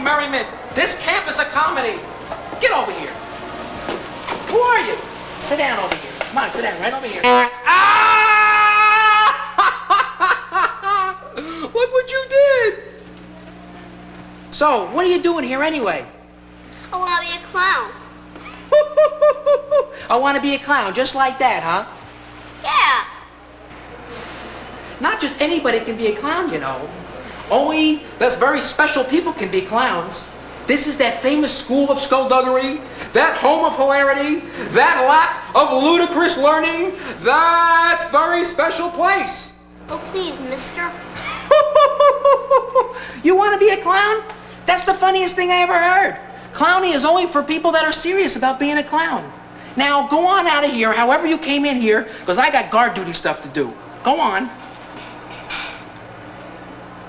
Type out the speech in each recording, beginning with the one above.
merriment. This camp is a comedy. Get over here. Who are you? Sit down over here. Come on, sit down right over here. Ah! Look what you did. So, what are you doing here anyway? I want to be a clown. I want to be a clown, just like that, huh? Yeah. Not just anybody can be a clown, you know. Only those very special people can be clowns. This is that famous school of skullduggery, that home of hilarity, that lack of ludicrous learning, that's very special place. Oh, please, mister. You want to be a clown? That's the funniest thing I ever heard. Clowning is only for people that are serious about being a clown. Now, go on out of here, however you came in here, because I got guard duty stuff to do. Go on.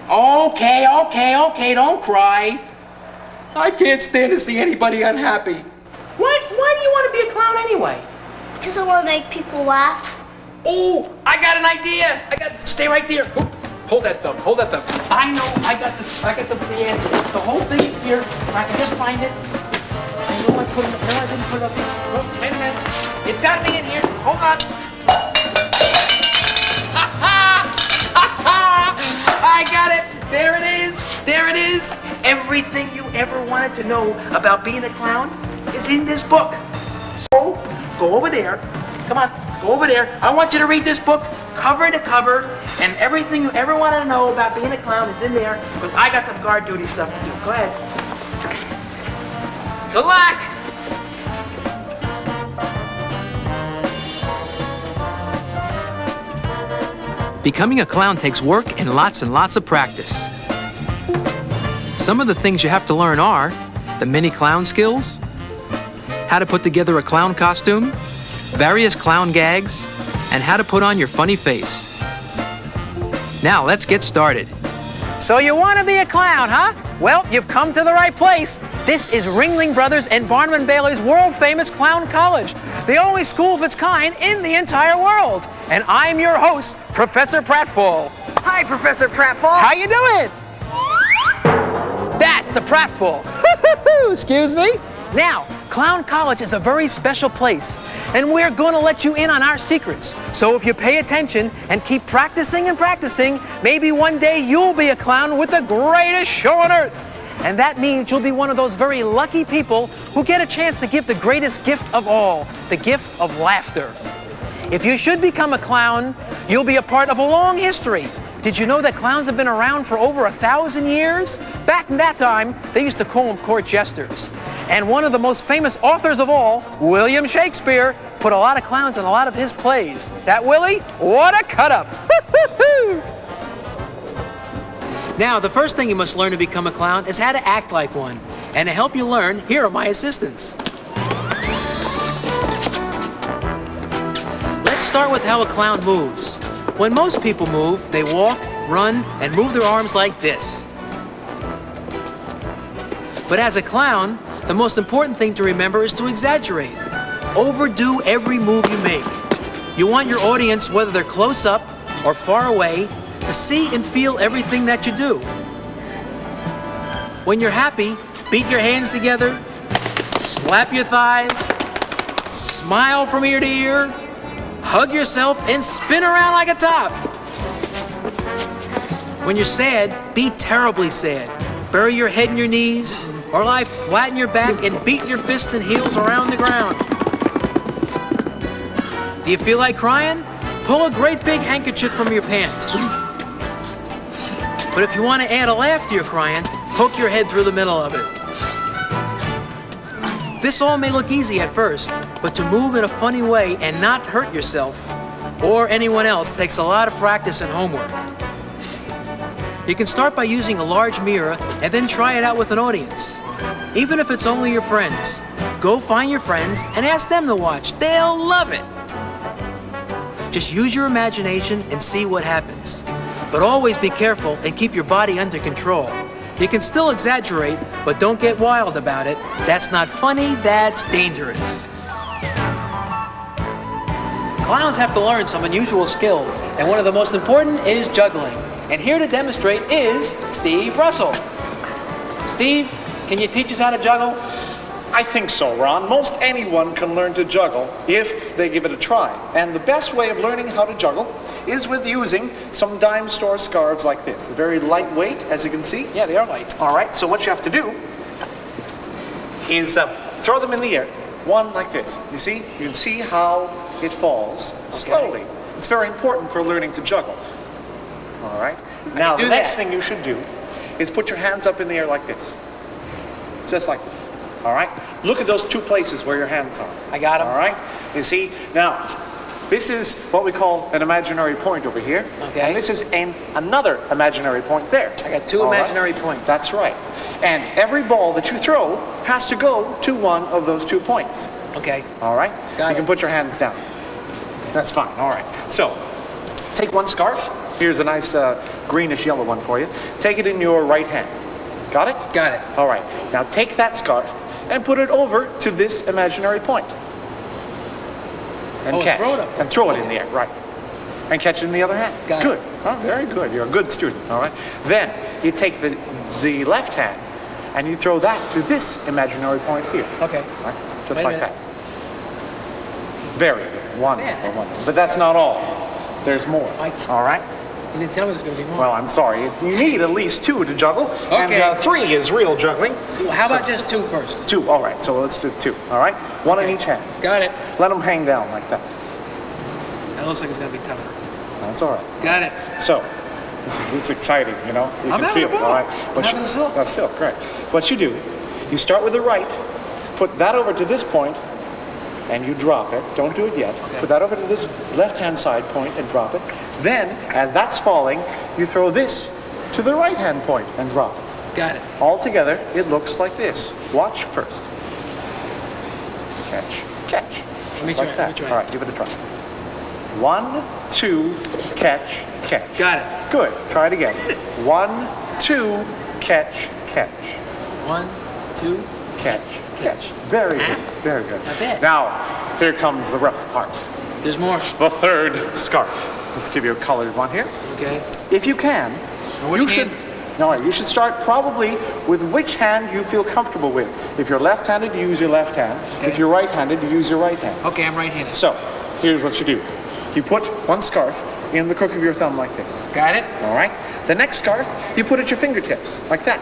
Okay, don't cry. I can't stand to see anybody unhappy. Why do you want to be a clown anyway? Because I want to make people laugh. Oh, I got an idea. Stay right there. Oh, hold that thumb. I know, I got the answer. The whole thing is here. If I can just find it. I know I didn't put it up here. Oh, wait a minute. It's got to be in here. Hold on. I got it. There it is. Everything you ever wanted to know about being a clown is in this book. So, go over there. Come on, go over there. I want you to read this book cover to cover, and everything you ever wanted to know about being a clown is in there, because I got some guard duty stuff to do. Go ahead. Good luck. Becoming a clown takes work and lots of practice. Some of the things you have to learn are the mini clown skills, how to put together a clown costume, various clown gags, and how to put on your funny face. Now let's get started. So you want to be a clown, huh? Well, you've come to the right place. This is Ringling Brothers and Barnum and Bailey's world-famous clown college, the only school of its kind in the entire world. And I'm your host, Professor Pratfall. Hi, Professor Pratfall. How you doing? That's a pratfall. Excuse me. Now, Clown College is a very special place, and we're going to let you in on our secrets. So if you pay attention and keep practicing and practicing, maybe one day you'll be a clown with the greatest show on earth. And that means you'll be one of those very lucky people who get a chance to give the greatest gift of all, the gift of laughter. If you should become a clown, you'll be a part of a long history. Did you know that clowns have been around for over 1,000 years? Back in that time, they used to call them court jesters. And one of the most famous authors of all, William Shakespeare, put a lot of clowns in a lot of his plays. That Willie? What a cut-up! Now, the first thing you must learn to become a clown is how to act like one. And to help you learn, here are my assistants. Let's start with how a clown moves. When most people move, they walk, run, and move their arms like this. But as a clown, the most important thing to remember is to exaggerate. Overdo every move you make. You want your audience, whether they're close up or far away, to see and feel everything that you do. When you're happy, beat your hands together, slap your thighs, smile from ear to ear, hug yourself, and spin around like a top. When you're sad, be terribly sad. Bury your head in your knees, or lie flat in your back and beat your fists and heels around the ground. Do you feel like crying? Pull a great big handkerchief from your pants. But if you want to add a laugh to your crying, poke your head through the middle of it. This all may look easy at first, but to move in a funny way and not hurt yourself or anyone else takes a lot of practice and homework. You can start by using a large mirror and then try it out with an audience. Even if it's only your friends, go find your friends and ask them to watch. They'll love it. Just use your imagination and see what happens. But always be careful and keep your body under control. You can still exaggerate, but don't get wild about it. That's not funny, that's dangerous. Clowns have to learn some unusual skills, and one of the most important is juggling. And here to demonstrate is Steve Russell. Steve, Can you teach us how to juggle? I think so, Ron. Most anyone can learn to juggle if they give it a try. And the best way of learning how to juggle is with using some dime store scarves like this. They're very lightweight, as you can see. Yeah, they are light. All right, so what you have to do is throw them in the air, one like this. You see? You can see how it falls slowly. It's very important for learning to juggle. All right? Now, the next thing you should do is put your hands up in the air like this. Just like this. All right? Look at those two places where your hands are. I got them. All right? You see? Now, this is what we call an imaginary point over here. Okay. And this is another imaginary point there. I got two imaginary points. That's right. And every ball that you throw has to go to one of those 2 points. Okay. All right? Got you it. can put your hands down. That's fine. All right. So, take one scarf. Here's a nice greenish yellow one for you. Take it in your right hand. Got it? Got it. All right. Now take that scarf and put it over to this imaginary point. And catch. Throw it up. And throw it in the air. Right. And catch it in the other hand. Got good. it. Oh, very good. You're a good student. All right. Then you take the left hand and you throw that to this imaginary point here. Okay. All right. Just Wait a like minute. that. Very good. Wonderful. Man. Wonderful. But that's not all. There's more. All right. You didn't tell me there's going to be more. Well, I'm sorry. You need at least 2 to juggle. Okay. And 3 is real juggling. How about just 2 first? 2. All right. So let's do 2. All right. 1 in each hand. Got it. Let them hang down like that. That looks like it's going to be tougher. That's all right. Got it. So, it's exciting, you know. You I'm can having feel a it. ball. All right. I'm having the silk. That's silk, right. What you do, you start with the right, put that over to this point, and you drop it. Don't do it yet. Okay. Put that over to this left-hand side point and drop it. Then, as that's falling, you throw this to the right-hand point and drop it. Got it. All together, it looks like this. Watch first. Catch, catch. me Just like try, that. let me try. All right, give it a try. 1, 2, catch, catch. Got it. Good. Try it again. 1, 2, catch, catch. 1, 2. Catch, catch. Very good. Very good. Not bad. Now, here comes the rough part. There's more. The third scarf. Let's give you a colored one here. Okay. If you can, which you should. hand? All right, you should start probably with which hand you feel comfortable with. If you're left-handed, you use your left hand. Okay. If you're right-handed, you use your right hand. Okay, I'm right-handed. So, here's what you do. You put one scarf in the crook of your thumb like this. Got it. All right? The next scarf, you put at your fingertips, like that.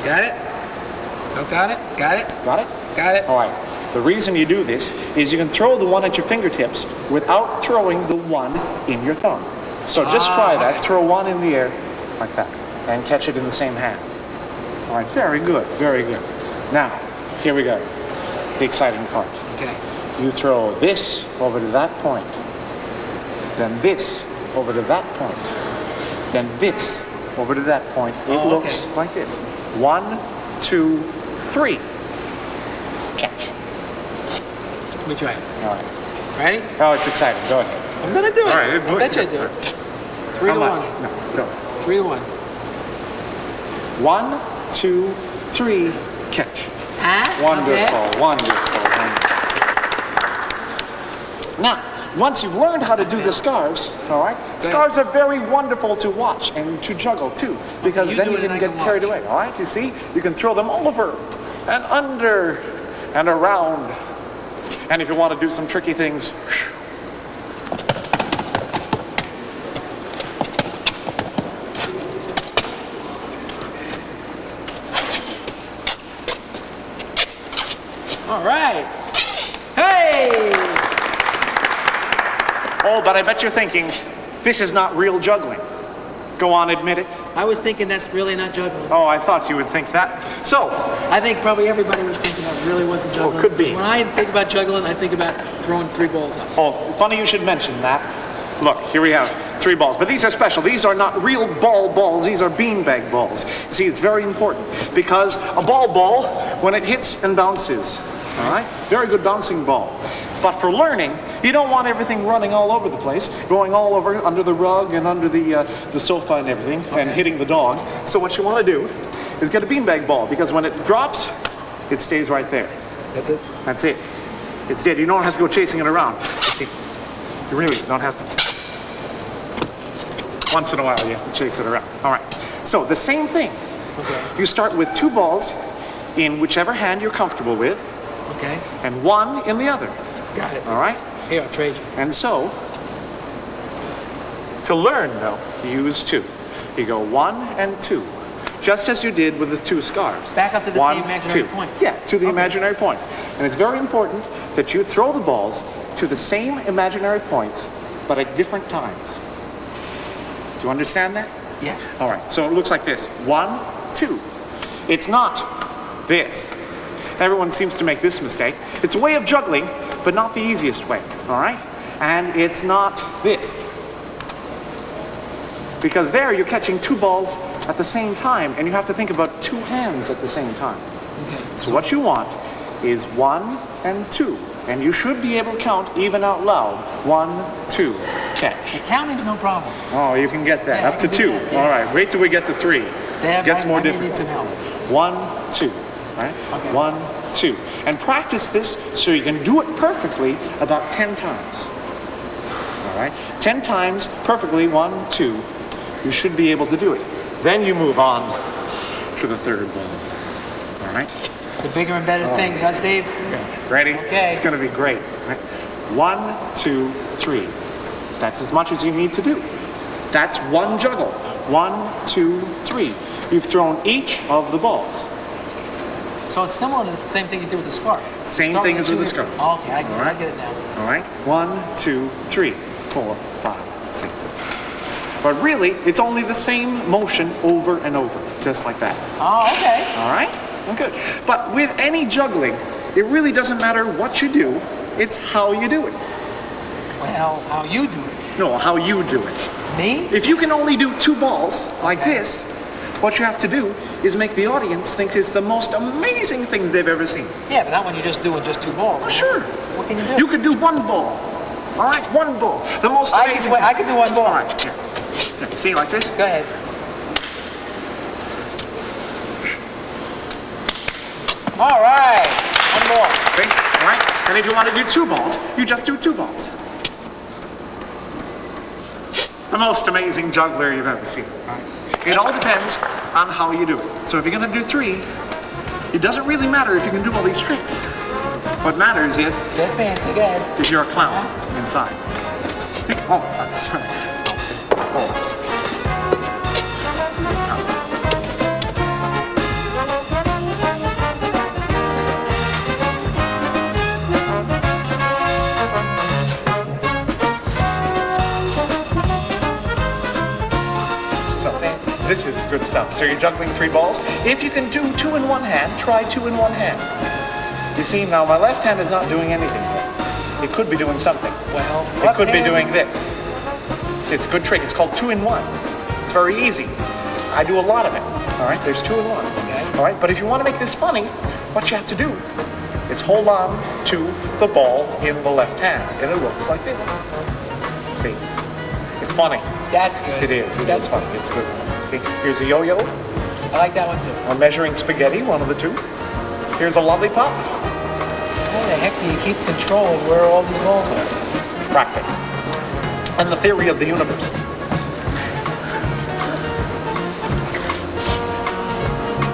Got it. Oh, got it. Got it. Got it? Got it. All right. The reason you do this is you can throw the one at your fingertips without throwing the one in your thumb. So just try that. Okay. Throw one in the air like that and catch it in the same hand. All right. Very good. Very good. Now, here we go. The exciting part. Okay. You throw this over to that point. Then this over to that point. Then this over to that point. It looks like this. 1, 2, 3. Catch. Let me try it. All right. Ready? Oh, it's exciting. Go ahead. I'm gonna do it. All right, I bet you I do it. 3 How to much? 1. No, don't. 3 to 1. 1, 2, 3. Catch. Wonderful, wonderful, wonderful. Now, once you've learned how to do the scarves, all right, scarves are very wonderful to watch and to juggle too, because you then do you it and can I get can carried watch. away, all right? You see, you can throw them over and under and around. And if you want to do some tricky things, All right. Hey! oh, but I bet you're thinking, this is not real juggling. Go on, admit it. I was thinking that's really not juggling. Oh, I thought you would think that. So, I think probably everybody was thinking that really wasn't juggling. could be. When I think about juggling, I think about throwing 3 balls up. oh, funny you should mention that. Look, here we have 3 balls, but these are special. These are not real balls, these are beanbag balls. See, it's very important because a ball, when it hits and bounces, all right, very good bouncing ball. But for learning, you don't want everything running all over the place, going all over under the rug and under the sofa and everything, and hitting the dog. So what you want to do is get a beanbag ball, because when it drops, it stays right there. That's it? That's it. It's dead. You don't have to go chasing it around. You really don't have to. Once in a while, you have to chase it around. All right. So the same thing Okay. You start with 2 balls in whichever hand you're comfortable with, Okay. and 1 in the other. Got it. All right? Here, I'll trade you. And so, to learn though, you use 2. You go 1 and 2, just as you did with the 2 scarves. Back up to the 1, same imaginary 2. points. Yeah, to the Okay. imaginary points. And it's very important that you throw the balls to the same imaginary points, but at different times. Do you understand that? Yeah. All right, so it looks like this. 1, 2. It's not this. Everyone seems to make this mistake. It's a way of juggling, but not the easiest way, all right? And it's not this. Because there you're catching 2 balls at the same time, and you have to think about 2 hands at the same time. Okay. So what you want is 1 and 2. And you should be able to count even out loud. 1, 2, catch. The counting's no problem. Oh, you can get that. Yeah, Up I to can do 2. that, yeah. All right, wait till we get to 3. Gets more I may difficult. need some help. 1, 2. Right? Okay. 1, 2. And practice this so you can do it perfectly about 10 times. All right? 10 times perfectly, 1, 2. You should be able to do it. Then you move on to the 3rd ball. All right? The bigger and better things, huh, Steve? Ready? Okay. It's going to be great. Right? 1, 2, 3. That's as much as you need to do. That's 1 juggle. 1, 2, 3. You've thrown each of the balls. So it's similar to the same thing you did with the scarf. Same Start thing as with the 2 scarf. Oh, okay, I All right. get it now. All right? 1, 2, 3, 4, 5, 6. But really, it's only the same motion over and over, just like that. Oh, okay. All right? Good. But with any juggling, it really doesn't matter what you do, it's how you do it. Well, how you do it? No, how you do it. Me? If you can only do 2 balls like this, what you have to do is make the audience think it's the most amazing thing they've ever seen. Yeah, but not when you're just doing just 2 balls. Oh, sure. What can you do? You could do 1 ball. All right, 1 ball. The most I can amazing. do- I can do 1 ball. All right, here. See, like this? Go ahead. All right. 1 more. See? All right? And if you want to do 2 balls, you just do 2 balls. The most amazing juggler you've ever seen. Right? It all depends on how you do it. So if you're going to do 3, it doesn't really matter if you can do all these tricks. What matters is Get fancy. Go ahead. if you're a clown inside. See? Oh, sorry. Oh, I'm sorry. So fancy. This is good stuff. So you're juggling 3 balls. If you can do 2 in one hand, try 2 in one hand. You see, now my left hand is not doing anything here. It could be doing something. Well, It could be doing this. See, it's a good trick. It's called 2 in 1. It's very easy. I do a lot of it. All right, there's 2 in 1. Okay. All right, but if you want to make this funny, what you have to do is hold on to the ball in the left hand, and it looks like this. See, it's funny. That's good. It is. It That's is funny. It's good. See, here's a yo-yo. I like that one too. I'm measuring spaghetti, one of the 2. Here's a lollipop. How the heck do you keep control of where all these balls are? Practice. And the theory of the universe.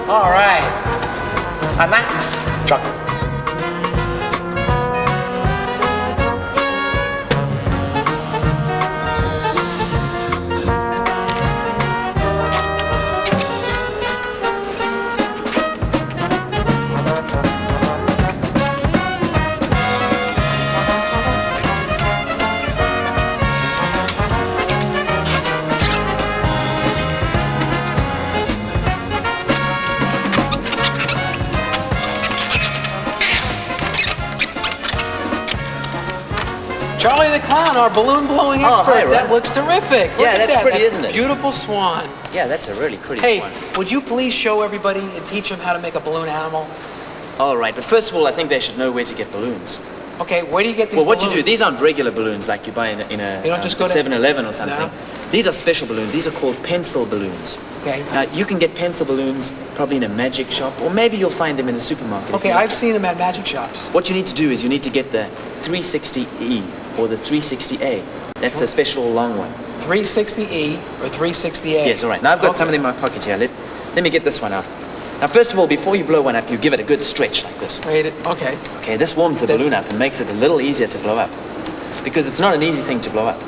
All right. And that's juggling. Charlie the Clown, our balloon blowing Oh, expert. hi, Ron. That looks terrific. Look Yeah, at that's that. pretty, isn't it? Beautiful swan. Yeah, that's a really pretty Hey, swan. would you please show everybody and teach them how to make a balloon animal? All right, but first of all, I think they should know where to get balloons. Okay, where do you get these Well, what you balloons? do, these aren't regular balloons like you buy in a You don't just go to- 7-Eleven or something. No. These are special balloons. These are called pencil balloons. Okay. Now, you can get pencil balloons probably in a magic shop, or maybe you'll find them in a supermarket. if Okay, you look. I've seen them at magic shops. What you need to do is you need to get the 360E or the 360A. That's the special long one. 360E or 360A. Yes, all right. Now I've got Okay. some of them in my pocket here. Let me get this one out. Now, first of all, before you blow one up, you give it a good stretch like this. Wait, okay. Okay, this warms the balloon up and makes it a little easier to blow up. Because it's not an easy thing to blow up.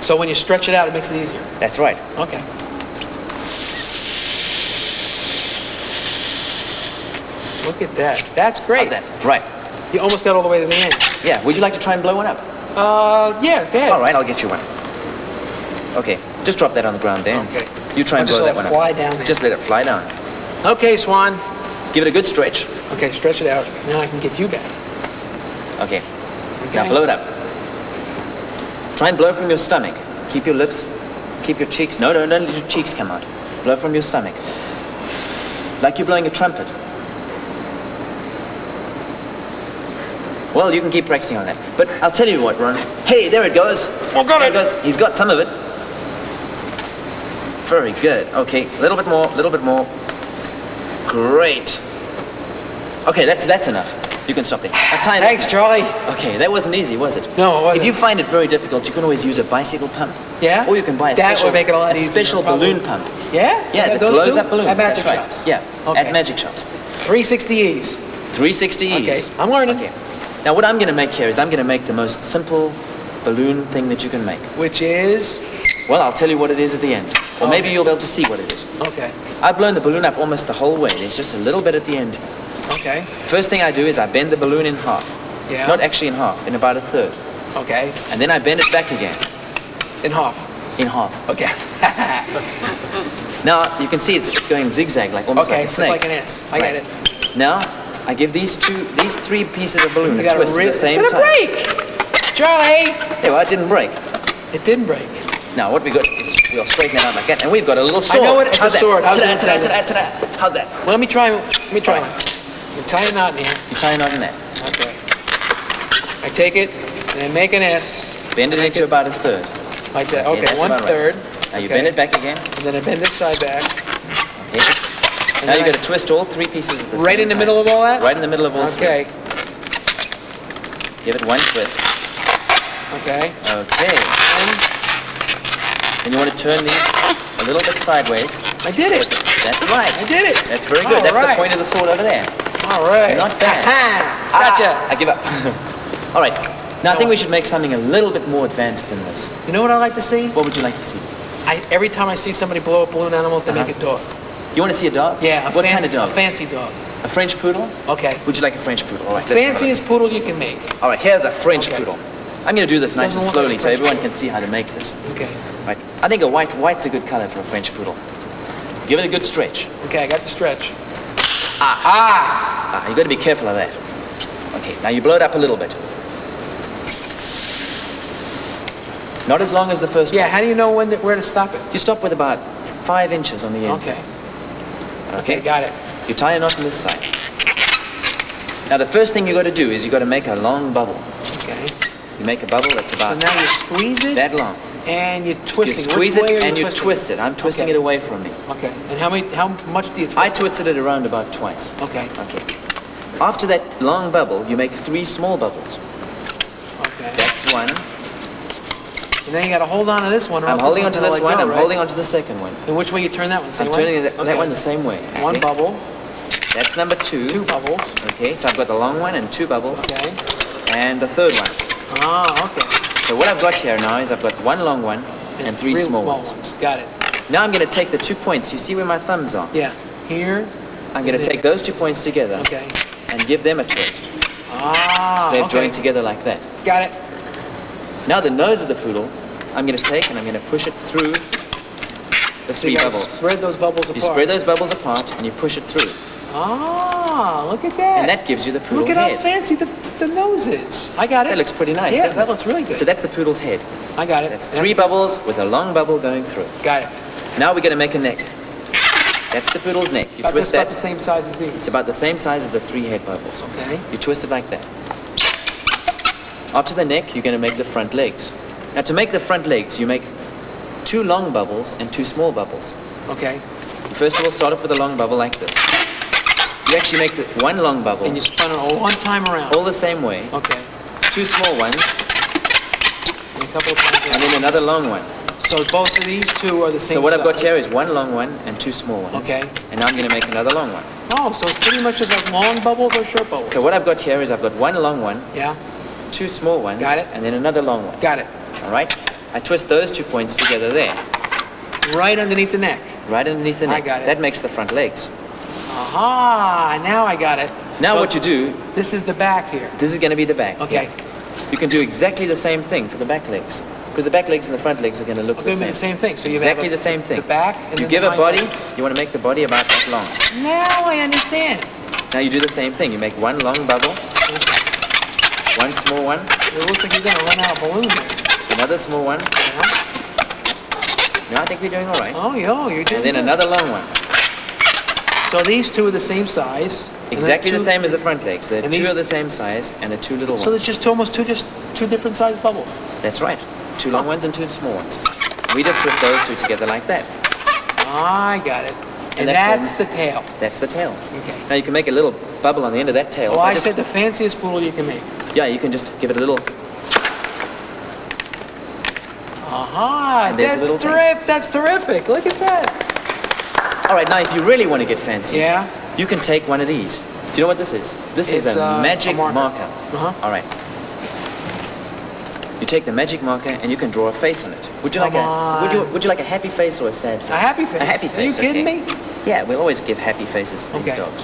So when you stretch it out, it makes it easier. That's right. Okay. Look at that. That's great. How's that? Right. You almost got all the way to the end. Yeah, would you like to try and blow one up? Yeah, go ahead. All right, I'll get you one. Okay, just drop that on the ground there. Okay. You try and I'll just blow that let one it up. fly down there. Just let it fly down. Okay, Swan. Give it a good stretch. Okay, stretch it out. Now I can get you back. Okay. Now blow it up. Try and blow from your stomach. Keep your lips, keep your cheeks. No, don't let your cheeks come out. Blow from your stomach. Like you're blowing a trumpet. Well, you can keep practicing on that. But I'll tell you what, Ron. Hey, there it goes. Oh, got There it. goes. He's got some of it. Very good. Okay, a little bit more, a little bit more. Great. Okay, that's enough. You can stop there. Now, tie it up. Thanks, Charlie. Okay, that wasn't easy, was it? No, it wasn't. If you find it very difficult, you can always use a bicycle pump. Yeah? Or you can buy a That special, would make it a lot a easier, special probably. balloon pump. Yeah? Yeah, that those blows two? up balloons. At magic That's right. shops? Yeah, Okay. at magic shops. 360 E's. 360 Okay, E's. I'm learning. Okay. Now what I'm going to make here is I'm going to make the most simple balloon thing that you can make. Which is? Well, I'll tell you what it is at the end. Or maybe you'll be able to see what it is. Okay. I've blown the balloon up almost the whole way. There's just a little bit at the end. Okay. First thing I do is I bend the balloon in half. Yeah. Not actually in half, in about a third. Okay. And then I bend it back again, In half. in half. Okay. Now, you can see it's going zigzag, like almost Okay, like a it's snake. like an S. I get it. Now, I give these three pieces of balloon You a got twist at the same It's time. gonna break. Charlie. There, well, it didn't break. It didn't break. Now, what we got is we'll straighten it out like that, and we've got a little I sword. know it. It's How's a that? sword. How's Ta-da, that? ta-da, ta-da, ta-da. How's that? Well, let me try. Let me try. You tie a knot in here. You tie a knot in that. Okay. I take it and I make an S. Bend it Make into about a third. like that. Yeah, Okay, that's one about right. third. Now you Okay. bend it back again. And then I bend this side back. Okay. And Now then you've I- got to twist all three pieces at the same Right in the time. middle of all that? Right in the middle of all three. Okay. Give it one twist. Okay. Okay. And you want to turn these a little bit sideways. I did it. That's right. I did it. That's very good. All That's right. the point of the sword over there. All right. Not bad. Ha-ha. Gotcha. I give up. All right. Now I think we should make something a little bit more advanced than this. You know what I like to see? What would you like to see? Every time I see somebody blow up balloon animals, they Uh-huh. make a dog. You want to see a dog? Yeah. What kind of dog? A fancy dog. A French poodle? Okay. Would you like a French poodle? All right. let's have a look. Fanciest poodle you can make. All right. Here's a French Okay. poodle. I'm going to do this nice and Doesn't look slowly like a so French everyone poodle. can see how to make this. Okay. Right. I think white's a good color for a French poodle. Give it a good stretch. Okay, I got the stretch. You got to be careful of that. Okay. Now you blow it up a little bit. Not as long as the first Yeah, one. how do you know where to stop it? You stop with about 5 inches on the end. Okay. Okay. Got it. You tie a knot on this side. Now the first thing you got to do is you got to make a long bubble. Okay. You make a bubble that's So about now you squeeze it that long. and you You twist it. squeeze Which way it are and you twisting twist it. I'm twisting Okay. it away from me. Okay. And how much do you twist? I twisted it around about twice. Okay. Okay. After that long bubble, you make 3 small bubbles. Okay. That's one. And then you got to hold on to this one. Or I'm else holding one's onto gonna this let one. go, I'm right? holding onto the second one. And which way you turn that one? Same I'm way? turning that Okay. one the same way. One okay? bubble, That's number 2. 2 bubbles. Okay, so I've got the long one and 2 bubbles. Okay. And the third one. Ah, okay. So what I've got here now is I've got 1 long one and 3 small ones. Got it. Now I'm going to take the 2 points. You see where my thumbs are? Yeah. Here. I'm going to take those 2 points together Okay. and give them a twist. Ah, So they're okay. joined together like that. Got it. Now the nose of the poodle, I'm going to take and I'm going to push it through the So you 3 gotta bubbles. spread those bubbles apart. You spread those bubbles apart and you push it through. Ah, look at that. And that gives you the poodle Look at head. how fancy the nose is. I got it. That looks pretty nice, Yeah, doesn't that it? looks really good. So that's the poodle's head. I got it. That's 3 bubbles with a long bubble going through. Got it. Now we're going to make a neck. That's the poodle's neck. You About, twist about that. the same size as these. It's about the same size as the 3 head bubbles. Okay. You twist it like that. After the neck, you're going to make the front legs. Now to make the front legs, you make 2 long bubbles and 2 small bubbles. Okay. You first of all start off with a long bubble like this. You actually make the 1 long bubble And you spun it all one time around. all the same way. Okay. 2 small ones And a couple of times and then another long one. So both of these two are the same So what I've got size. here is one long one and two small ones. Okay. And now I'm going to make another long one. Oh, so it's pretty much just like long bubbles or short bubbles. So what I've got here is I've got one long one, Yeah, two small ones, Got it. and then another long one. got it. All right? I twist those 2 points together there, Right underneath the neck. right underneath the I neck. got it. That makes the front legs. Aha, now I got it. Now So what you do, This is the back here. this is going to be the back. Okay. Yeah. You can do exactly the same thing for the back legs. Because the back legs and the front legs are going to look Okay, the same. the same thing. So you exactly have the same thing. The back and You then give the a hind body, legs. you want to make the body about that long. Now I understand. Now you do the same thing. You make one long bubble, one small one, It looks like you're gonna run out of balloon here. another small one. Uh-huh. No, I think we're doing all right. Oh, yo, you're doing And then good. another long one. So these two are the same size. and then Exactly the two- same as the front legs. The and two these- are the same size, and the two little So ones. it's just almost two different size bubbles. That's right. Two long ones and two small ones. We just twist those two together like that. I got it. And that that's forms- the tail. That's the tail. Okay. Now you can make a little bubble on the end of that tail. Oh, by I just- said the fanciest poodle you can make. Yeah, you can just give it a little. Aha, And there's a that's little thing. That's terrific. Look at that. All right, now if you really want to get fancy, Yeah. you can take one of these. Do you know what this is? This is It's, a magic a marker. marker. Uh-huh. All right. You take the magic marker and you can draw a face on it. Would you Come like on. would you like a happy face or a sad face? A happy face. A happy Are you face. kidding okay. me? Yeah, we'll always give happy faces to these Okay. dogs.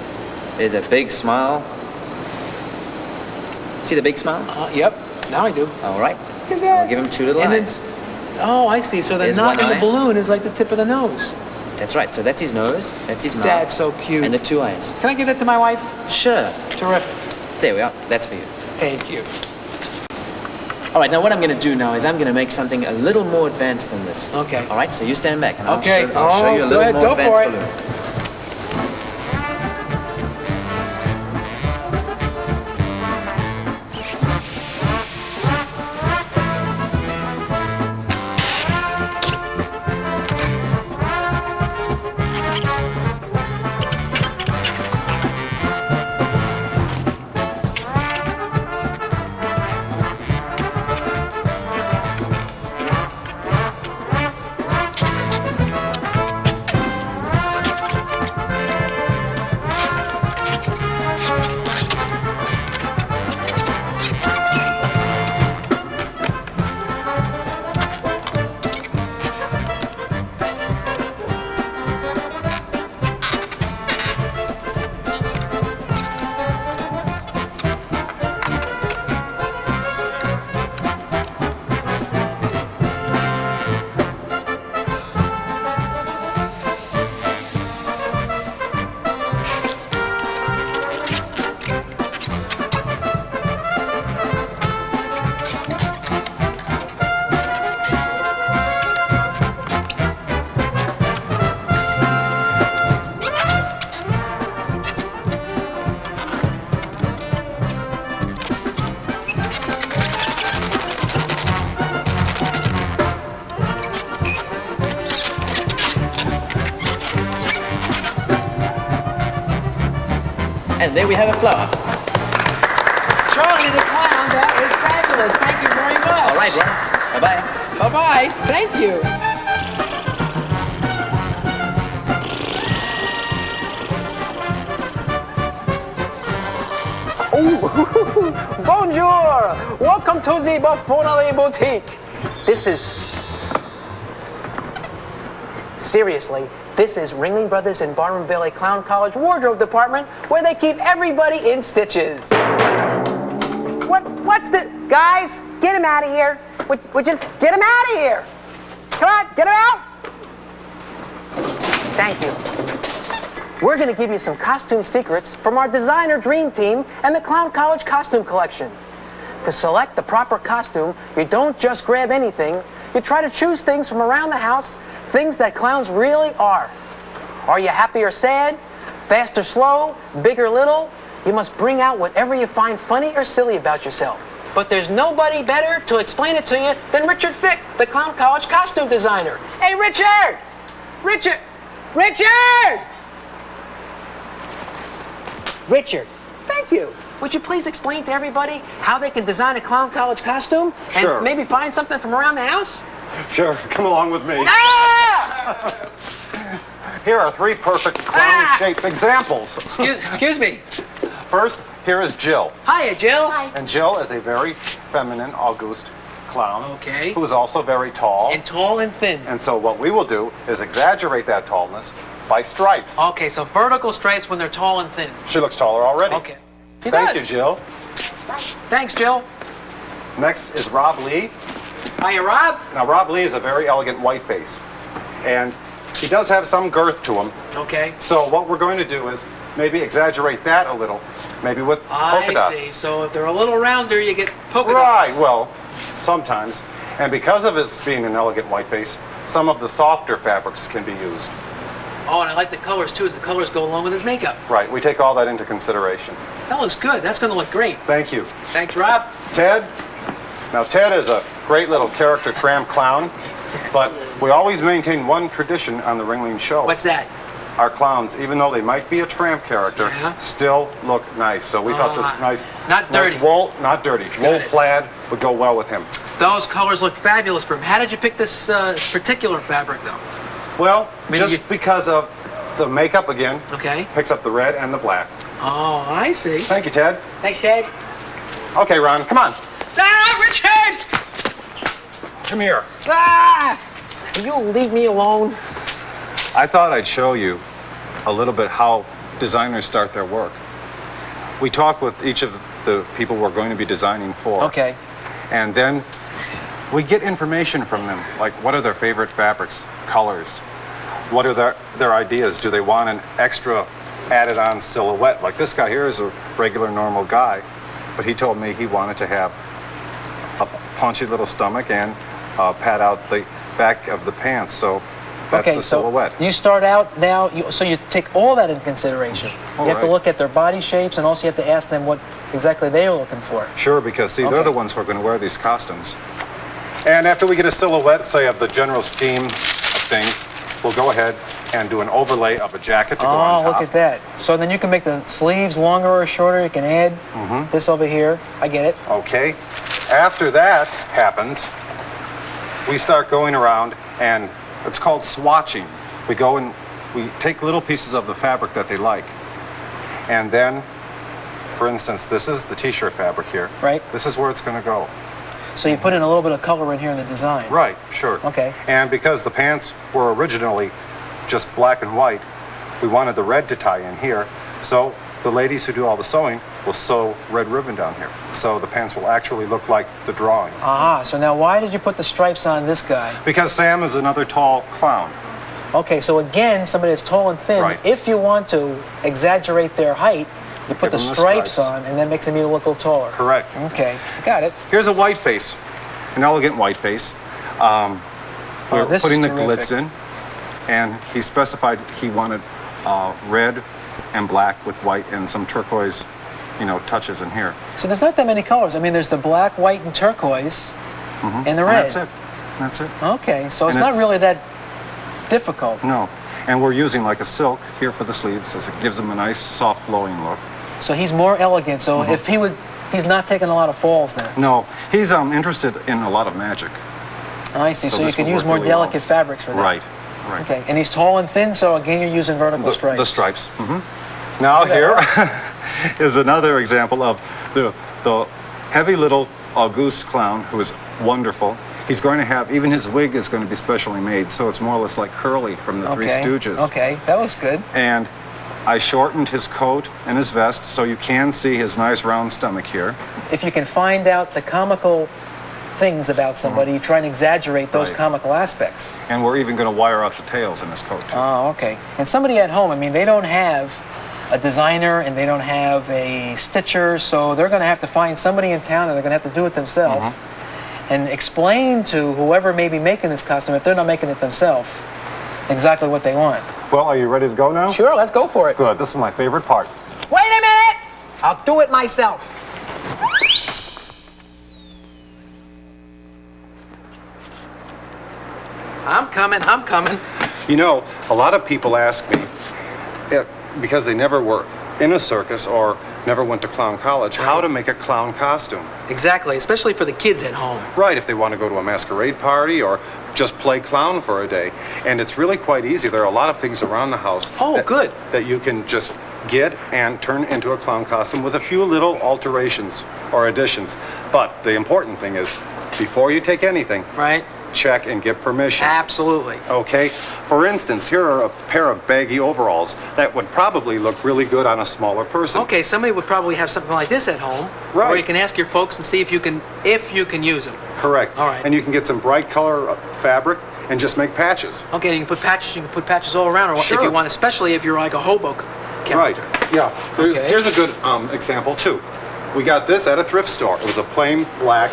There's a big smile. See the big smile? Yep. Now I do. All right. Look at that. We'll give him two little And then- eyes. Oh, I see. So the There's knot one in the eye. balloon is like the tip of the nose. That's right. So that's his nose. That's his mouth. That's so cute. And the two eyes. Can I give that to my wife? Sure. Terrific. There we are. That's for you. Thank you. All right, now what I'm going to do now is I'm going to make something a little more advanced than this. Okay. All right, so you stand back and Okay. I'll show you a Oh, little go ahead, more go advanced for it. balloon. And there we have a flower. Charlie the Clown, that was fabulous. Thank you very much. All right, Ron. Bye-bye. Bye-bye. Thank you. Bonjour! Welcome to the Buffoonery Boutique. This is... Seriously, this is Ringling Brothers and Barnum Bailey Clown College Wardrobe Department where they keep everybody in stitches. What's the... Guys, get him out of here. Would you just get him out of here? Come on, get him out. Thank you. We're going to give you some costume secrets from our designer dream team and the Clown College Costume Collection. To select the proper costume, you don't just grab anything. You try to choose things from around the house, things that clowns really are. Are you happy or sad? Fast or slow? Big or little? You must bring out whatever you find funny or silly about yourself. But there's nobody better to explain it to you than Richard Fick, the Clown College costume designer. Hey, Richard! Richard! Richard, thank you. Would you please explain to everybody how they can design a Clown College costume? And Sure. maybe find something from around the house? Sure, come along with me. Here are 3 perfect clown-shaped examples. Excuse me. First, here is Jill. Hiya, Jill. And Jill is a very feminine, august clown. Okay. Who is also very tall. And tall and thin. And so what we will do is exaggerate that tallness by stripes. Okay, so vertical stripes when they're tall and thin. She looks taller already. Okay. She Thank does. you, Jill. Thanks, Jill. Next is Rob Lee. Hiya, Rob. Now, Rob Lee is a very elegant white face. And he does have some girth to him. Okay. So what we're going to do is maybe exaggerate that a little, maybe with polka dots. I see. So if they're a little rounder, you get polka Right, dots. well, sometimes. And because of his being an elegant white face, some of the softer fabrics can be used. Oh, and I like the colors too. The colors go along with his makeup. Right, we take all that into consideration. That looks good. That's going to look great. Thank you. Thanks, Rob. Ted? Now, Ted is a great little character tramp clown, but we always maintain one tradition on the Ringling show. What's that? Our clowns, even though they might be a tramp character, Yeah. still look nice. So we thought this nice, not nice dirty. wool, not dirty, wool it. plaid would go well with him. Those colors look fabulous for him. How did you pick this particular fabric, though? Well, Maybe just you- because of the makeup again, Okay. picks up the red and the black. Oh, I see. Thank you, Ted. Thanks, Ted. Okay, Ron, come on. Ah, Richard! Come here. Ah! Will you leave me alone? I thought I'd show you a little bit how designers start their work. We talk with each of the people we're going to be designing for. Okay. And then we get information from them, like what are their favorite fabrics, colors, what are their ideas? Do they want an extra added on silhouette? Like this guy here is a regular normal guy, but he told me he wanted to have a punchy little stomach and pad out the back of the pants, so that's Okay, the so silhouette. you start out now, so you take all that into consideration. All You have to right. look at their body shapes, and also you have to ask them what exactly they are looking for. Sure, because see, they're Okay. the ones who are going to wear these costumes. And after we get a silhouette, say, of the general scheme of things, we'll go ahead and do an overlay of a jacket to go on Oh, top. look at that. So then you can make the sleeves longer or shorter. You can add this over here. I get it. Okay. After that happens, we start going around, and it's called swatching. We go and we take little pieces of the fabric that they like. And then, for instance, this is the t-shirt fabric here. Right. This is where it's going to go. So you put in a little bit of color in here in the design. Right, sure. Okay. And because the pants were originally just black and white, we wanted the red to tie in here. So the ladies who do all the sewing will sew red ribbon down here. So the pants will actually look like the drawing. Aha, so now why did you put the stripes on this guy? Because Sam is another tall clown. Okay, so again, somebody that's tall and thin, Right. if you want to exaggerate their height, you put Give the them the stripes stripes. on, and that makes them even look a little taller. Correct. Okay, got it. Here's a white face, an elegant white face. We're this is putting the terrific. glitz in, and he specified he wanted red and black with white and some turquoise, touches in here. So there's not that many colors. I mean, there's the black, white, and turquoise, and the And red. that's it. That's it. Okay, so it's And not it's- really that difficult. No. And we're using like a silk here for the sleeves, as it gives them a nice, soft, flowing look. So he's more elegant. So Mm-hmm. if he's not taking a lot of falls then. No, he's interested in a lot of magic. I see. So So you this can will use work more really well. delicate fabrics for that. Right. Right. Okay, and he's tall and thin, so again, you're using vertical stripes. The stripes. Now here is another example of the heavy little Auguste clown who is wonderful. He's going to have, even his wig is going to be specially made, so it's more or less like Curly from the Three Stooges. Okay, that looks good. And I shortened his coat and his vest so you can see his nice round stomach here. If you can find out the comical things about somebody, you try and exaggerate those Right. comical aspects. And we're even going to wire up the tails in his coat too. Oh, okay. And somebody at home, I mean, they don't have a designer and they don't have a stitcher, so they're going to have to find somebody in town and they're going to have to do it themselves and explain to whoever may be making this costume, if they're not making it themselves, exactly what they want. Well, are you ready to go now? Sure, let's go for it. Good. This is my favorite part. Wait a minute! I'll do it myself. I'm coming. You know, a lot of people ask me, because they never were in a circus or never went to clown college, how to make a clown costume. Exactly, especially for the kids at home. Right, if they want to go to a masquerade party or just play clown for a day. And it's really quite easy. There are a lot of things around the house Good. that you can just get and turn into a clown costume with a few little alterations or additions. But the important thing is, before you take anything, Right. check and get permission. Absolutely. Okay? For instance, here are a pair of baggy overalls that would probably look really good on a smaller person. Okay, somebody would probably have something like this at home. Right. Or you can ask your folks and see if you can use them. Correct. All right. And you can get some bright color fabric and just make patches. Okay, you can put patches all around, or Sure. if you want, especially if you're like a hobo character. Right. Yeah. Okay. Here's a good example too. We got this at a thrift store. It was a plain black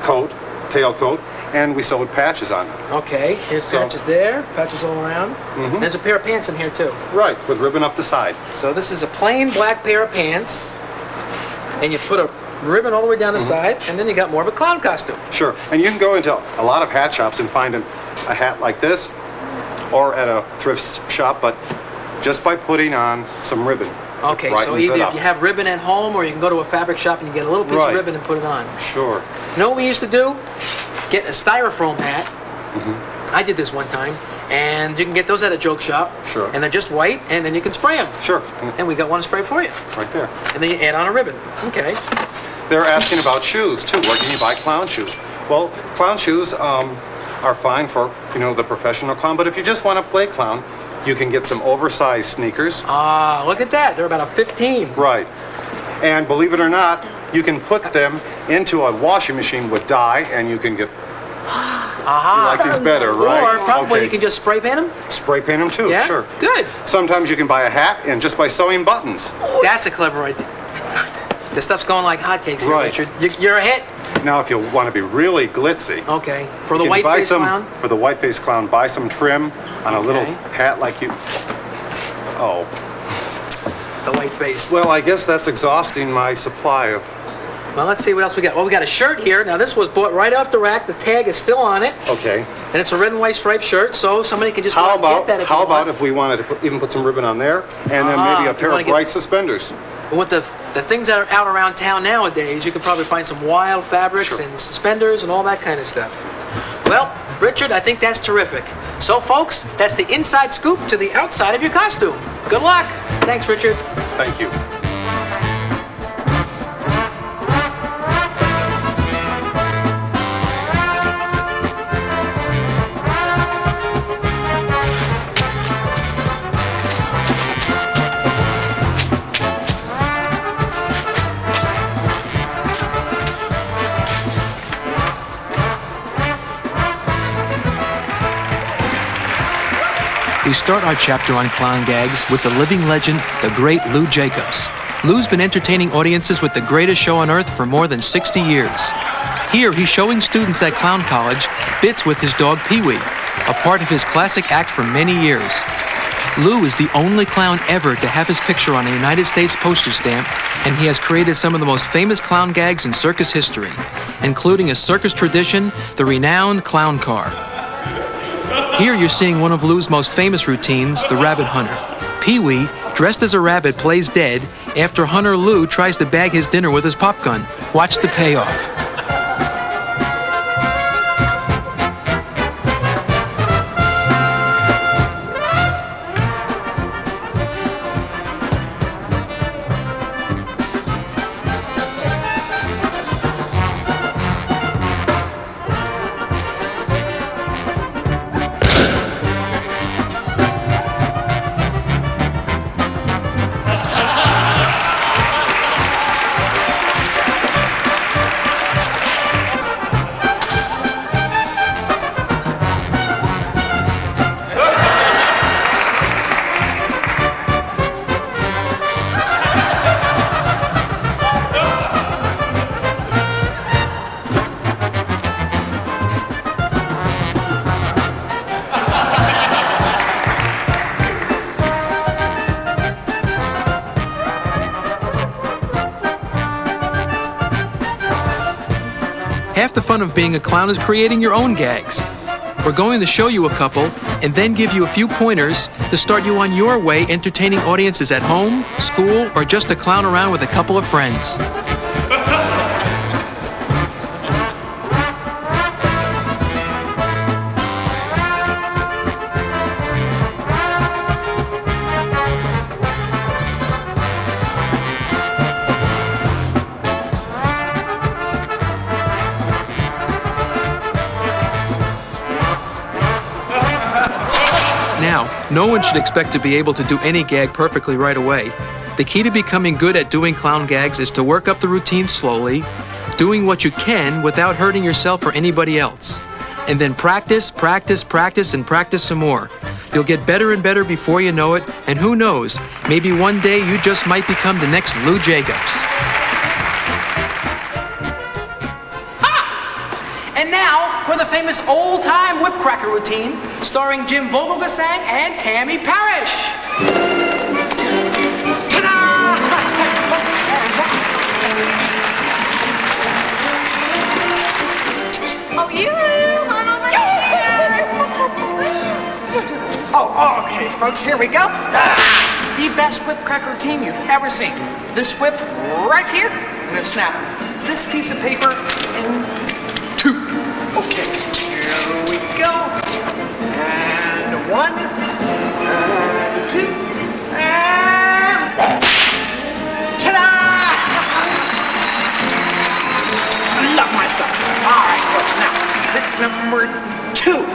coat, tailcoat, and we sewed patches on it. Okay, here's patches there, patches all around. Mm-hmm. There's a pair of pants in here too. Right, with ribbon up the side. So this is a plain black pair of pants, and you put a ribbon all the way down the side, and then you got more of a clown costume. Sure. And you can go into a lot of hat shops and find a hat like this, or at a thrift shop, but just by putting on some ribbon. Okay, so brightens either it if up. you have ribbon at home, or you can go to a fabric shop and you get a little piece Right. of ribbon and put it on. Sure. You know what we used to do? Get a styrofoam hat. I did this one time, and you can get those at a joke shop. Sure. And they're just white, and then you can spray them. Sure. And we got one to spray for you. Right there. And then you add on a ribbon. Okay. They're asking about shoes too. Where can you buy clown shoes? Well, clown shoes are fine for, the professional clown, but if you just want to play clown, you can get some oversized sneakers. Ah, look at that. They're about a 15. Right. And believe it or not, you can put them into a washing machine with dye, and you can get. Aha. You like these better, right? Or probably Okay. you can just spray paint them. Spray paint them too. Yeah? Sure. Good. Sometimes you can buy a hat and just by sewing buttons. That's a clever idea. This stuff's going like hotcakes here, Right. Richard. You're a hit. Now, if you want to be really glitzy, Okay. For the you can white buy face clown. For the white face clown, buy some trim on a little Okay. hat like you. Oh. The white face. Well, I guess that's exhausting my supply of. Well, let's see what else we got. Well, we got a shirt here. Now, this was bought right off the rack. The tag is still on it. Okay. And it's a red and white striped shirt, so somebody can just go How out and about get that how you about want. if we wanted to even put some ribbon on there, and then maybe a if you pair wanna of get- bright suspenders? And with the things that are out around town nowadays, you can probably find some wild fabrics Sure. and suspenders and all that kind of stuff. Well, Richard, I think that's terrific. So, folks, that's the inside scoop to the outside of your costume. Good luck. Thanks, Richard. Thank you. We start our chapter on clown gags with the living legend, the great Lou Jacobs. Lou's been entertaining audiences with the greatest show on earth for more than 60 years. Here, he's showing students at Clown College bits with his dog Pee-wee, a part of his classic act for many years. Lou is the only clown ever to have his picture on a United States postage stamp, and he has created some of the most famous clown gags in circus history, including a circus tradition, the renowned clown car. Here you're seeing one of Lou's most famous routines, the rabbit hunter. Pee-wee, dressed as a rabbit, plays dead after Hunter Lou tries to bag his dinner with his pop gun. Watch the payoff. Half the fun of being a clown is creating your own gags. We're going to show you a couple and then give you a few pointers to start you on your way entertaining audiences at home, school, or just to clown around with a couple of friends. No one should expect to be able to do any gag perfectly right away. The key to becoming good at doing clown gags is to work up the routine slowly, doing what you can without hurting yourself or anybody else. And then practice, practice, practice, and practice some more. You'll get better and better before you know it, and who knows, maybe one day you just might become the next Lou Jacobs. And now for the famous old-time whip cracker routine, starring Jim Vogelgesang and Tammy Parrish. Oh, I'm over here. Oh, okay, folks, here we go. The best whip cracker routine you've ever seen. This whip right here, I'm gonna snap this piece of paper in two. Okay, here we go. And one, and two, and ta-da! I love myself. All right, folks, now, trick number two.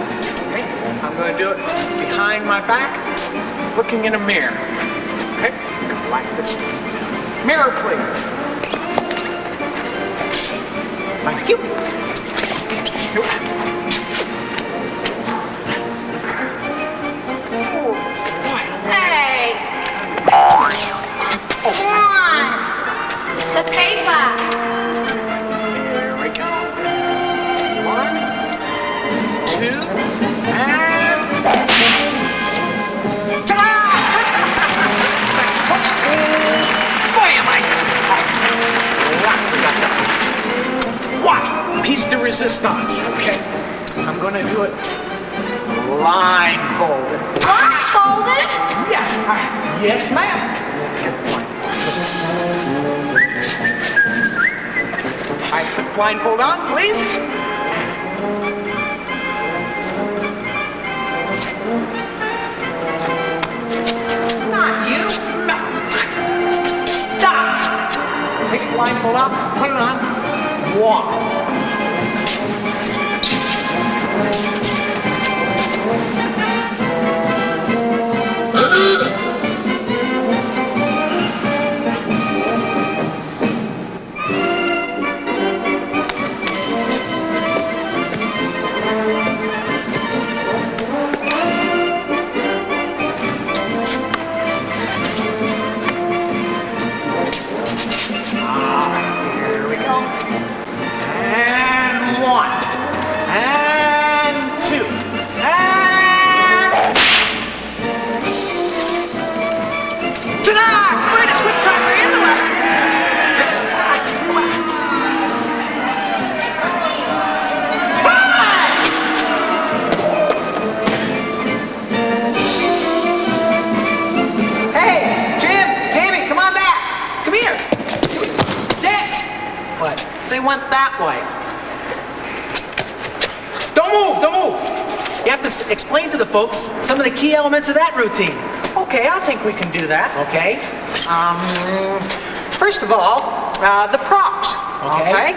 Okay, I'm going to do it behind my back, looking in a mirror. Okay, like this. Mirror, please. Thank you. Hey. Come on. The paper. Here we go. One, two, and ta-da! Boy, am I what? Piece de resistance. Okay. I'm gonna do it blindfolded. Blindfolded? Yes. Yes, ma'am. I put the blindfold on, please. Not you. No. Stop. Take the blindfold off, put it on. One. Here we go. And one. And two. And ta-da! Greatest whip cracker in the world. Hey, Jim, Tammy, come on back. Come here. Dance. What? They went that way. Don't move, don't move. You have to explain to the folks some of the key elements of that routine. Okay, I think we can do that. Okay? First of all, the props. Okay.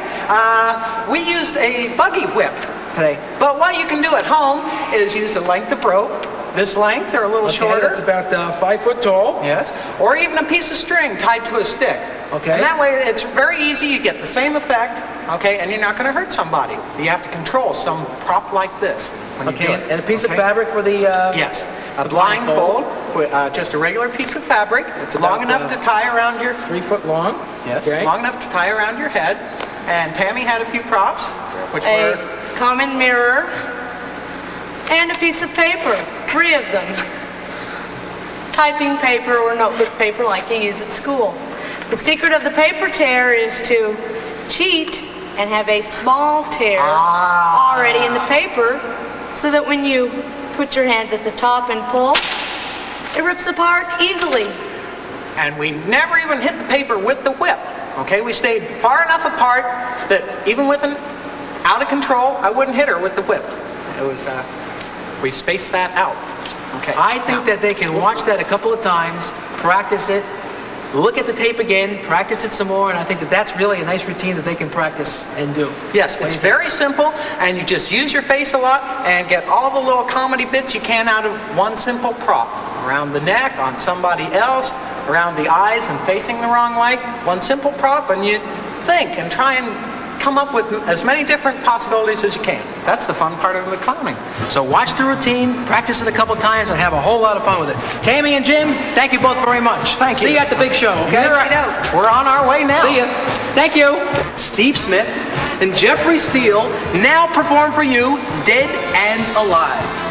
We used a buggy whip today, but what you can do at home is use a length of rope, this length or a little shorter. It's about 5 foot tall. Yes, or even a piece of string tied to a stick. Okay. And that way it's very easy, you get the same effect, okay, and you're not going to hurt somebody. You have to control some prop like this when you do Okay, it. and a piece of Okay? fabric for the... Yes, a the blindfold, with, just a regular piece of fabric. It's long about, enough to tie around your 3 foot long. Yes, Okay. long enough to tie around your head. And Tammy had a few props, which A were common mirror and a piece of paper, 3 of them. Typing paper or notebook paper like you use at school. The secret of the paper tear is to cheat and have a small tear already in the paper so that when you put your hands at the top and pull, it rips apart easily. and we never even hit the paper with the whip. Okay, we stayed far enough apart that even with an out of control, I wouldn't hit her with the whip. It was, we spaced that out. Okay. I think that they can watch that a couple of times, practice it, look at the tape again, practice it some more, and I think that that's really a nice routine that they can practice and do. Yes, it's very simple, and you just use your face a lot and get all the little comedy bits you can out of one simple prop. Around the neck, on somebody else, around the eyes and facing the wrong way. One simple prop, and you think and try and come up with as many different possibilities as you can. That's the fun part of the clowning. So watch the routine, practice it a couple times, and have a whole lot of fun with it. Tammy and Jim, thank you both very much. Thank you. See you at the big show, okay? You're right. We're on our way now. See ya. Thank you. Steve Smith and Jeffrey Steele now perform for you Dead and Alive.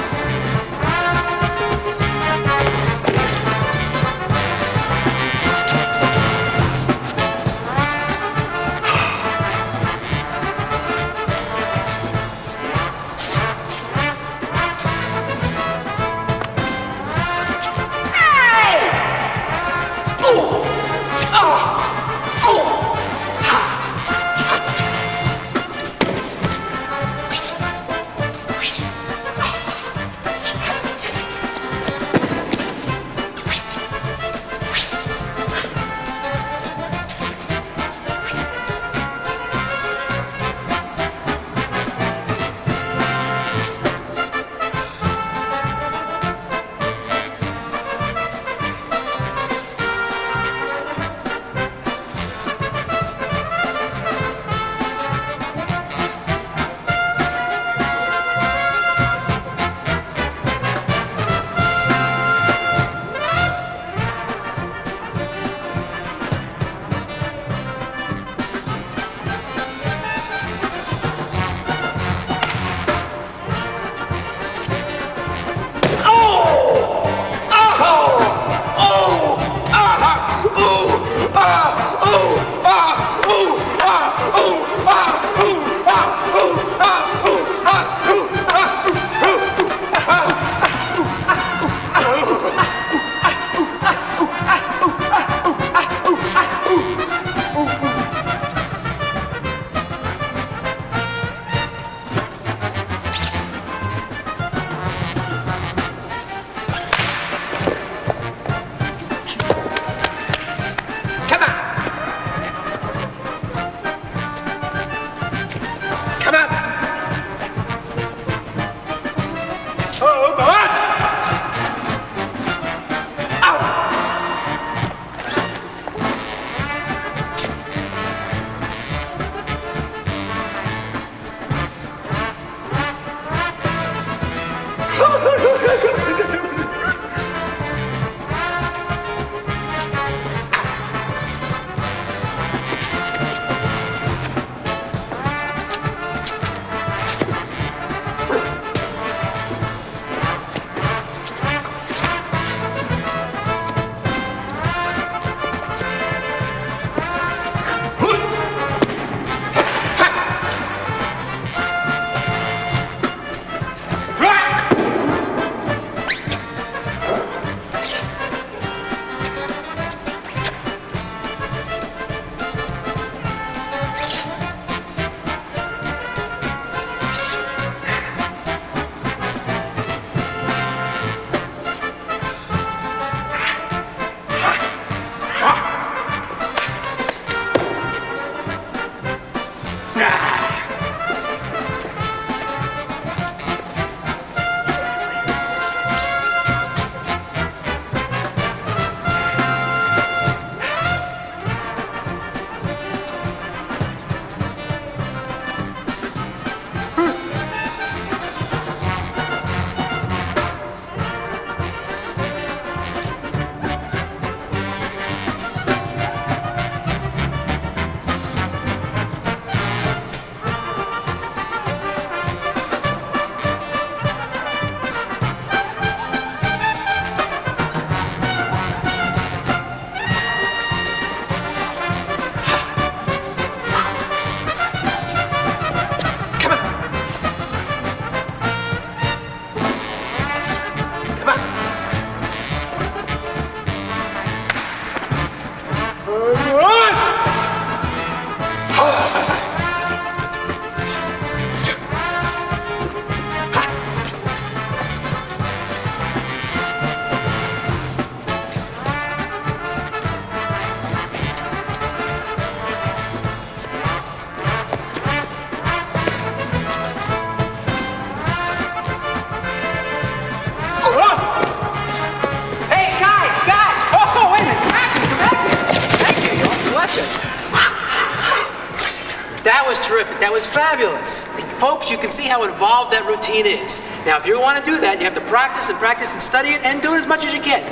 was terrific. That was fabulous. Folks, you can see how involved that routine is. Now, if you want to do that, you have to practice and practice and study it and do it as much as you can.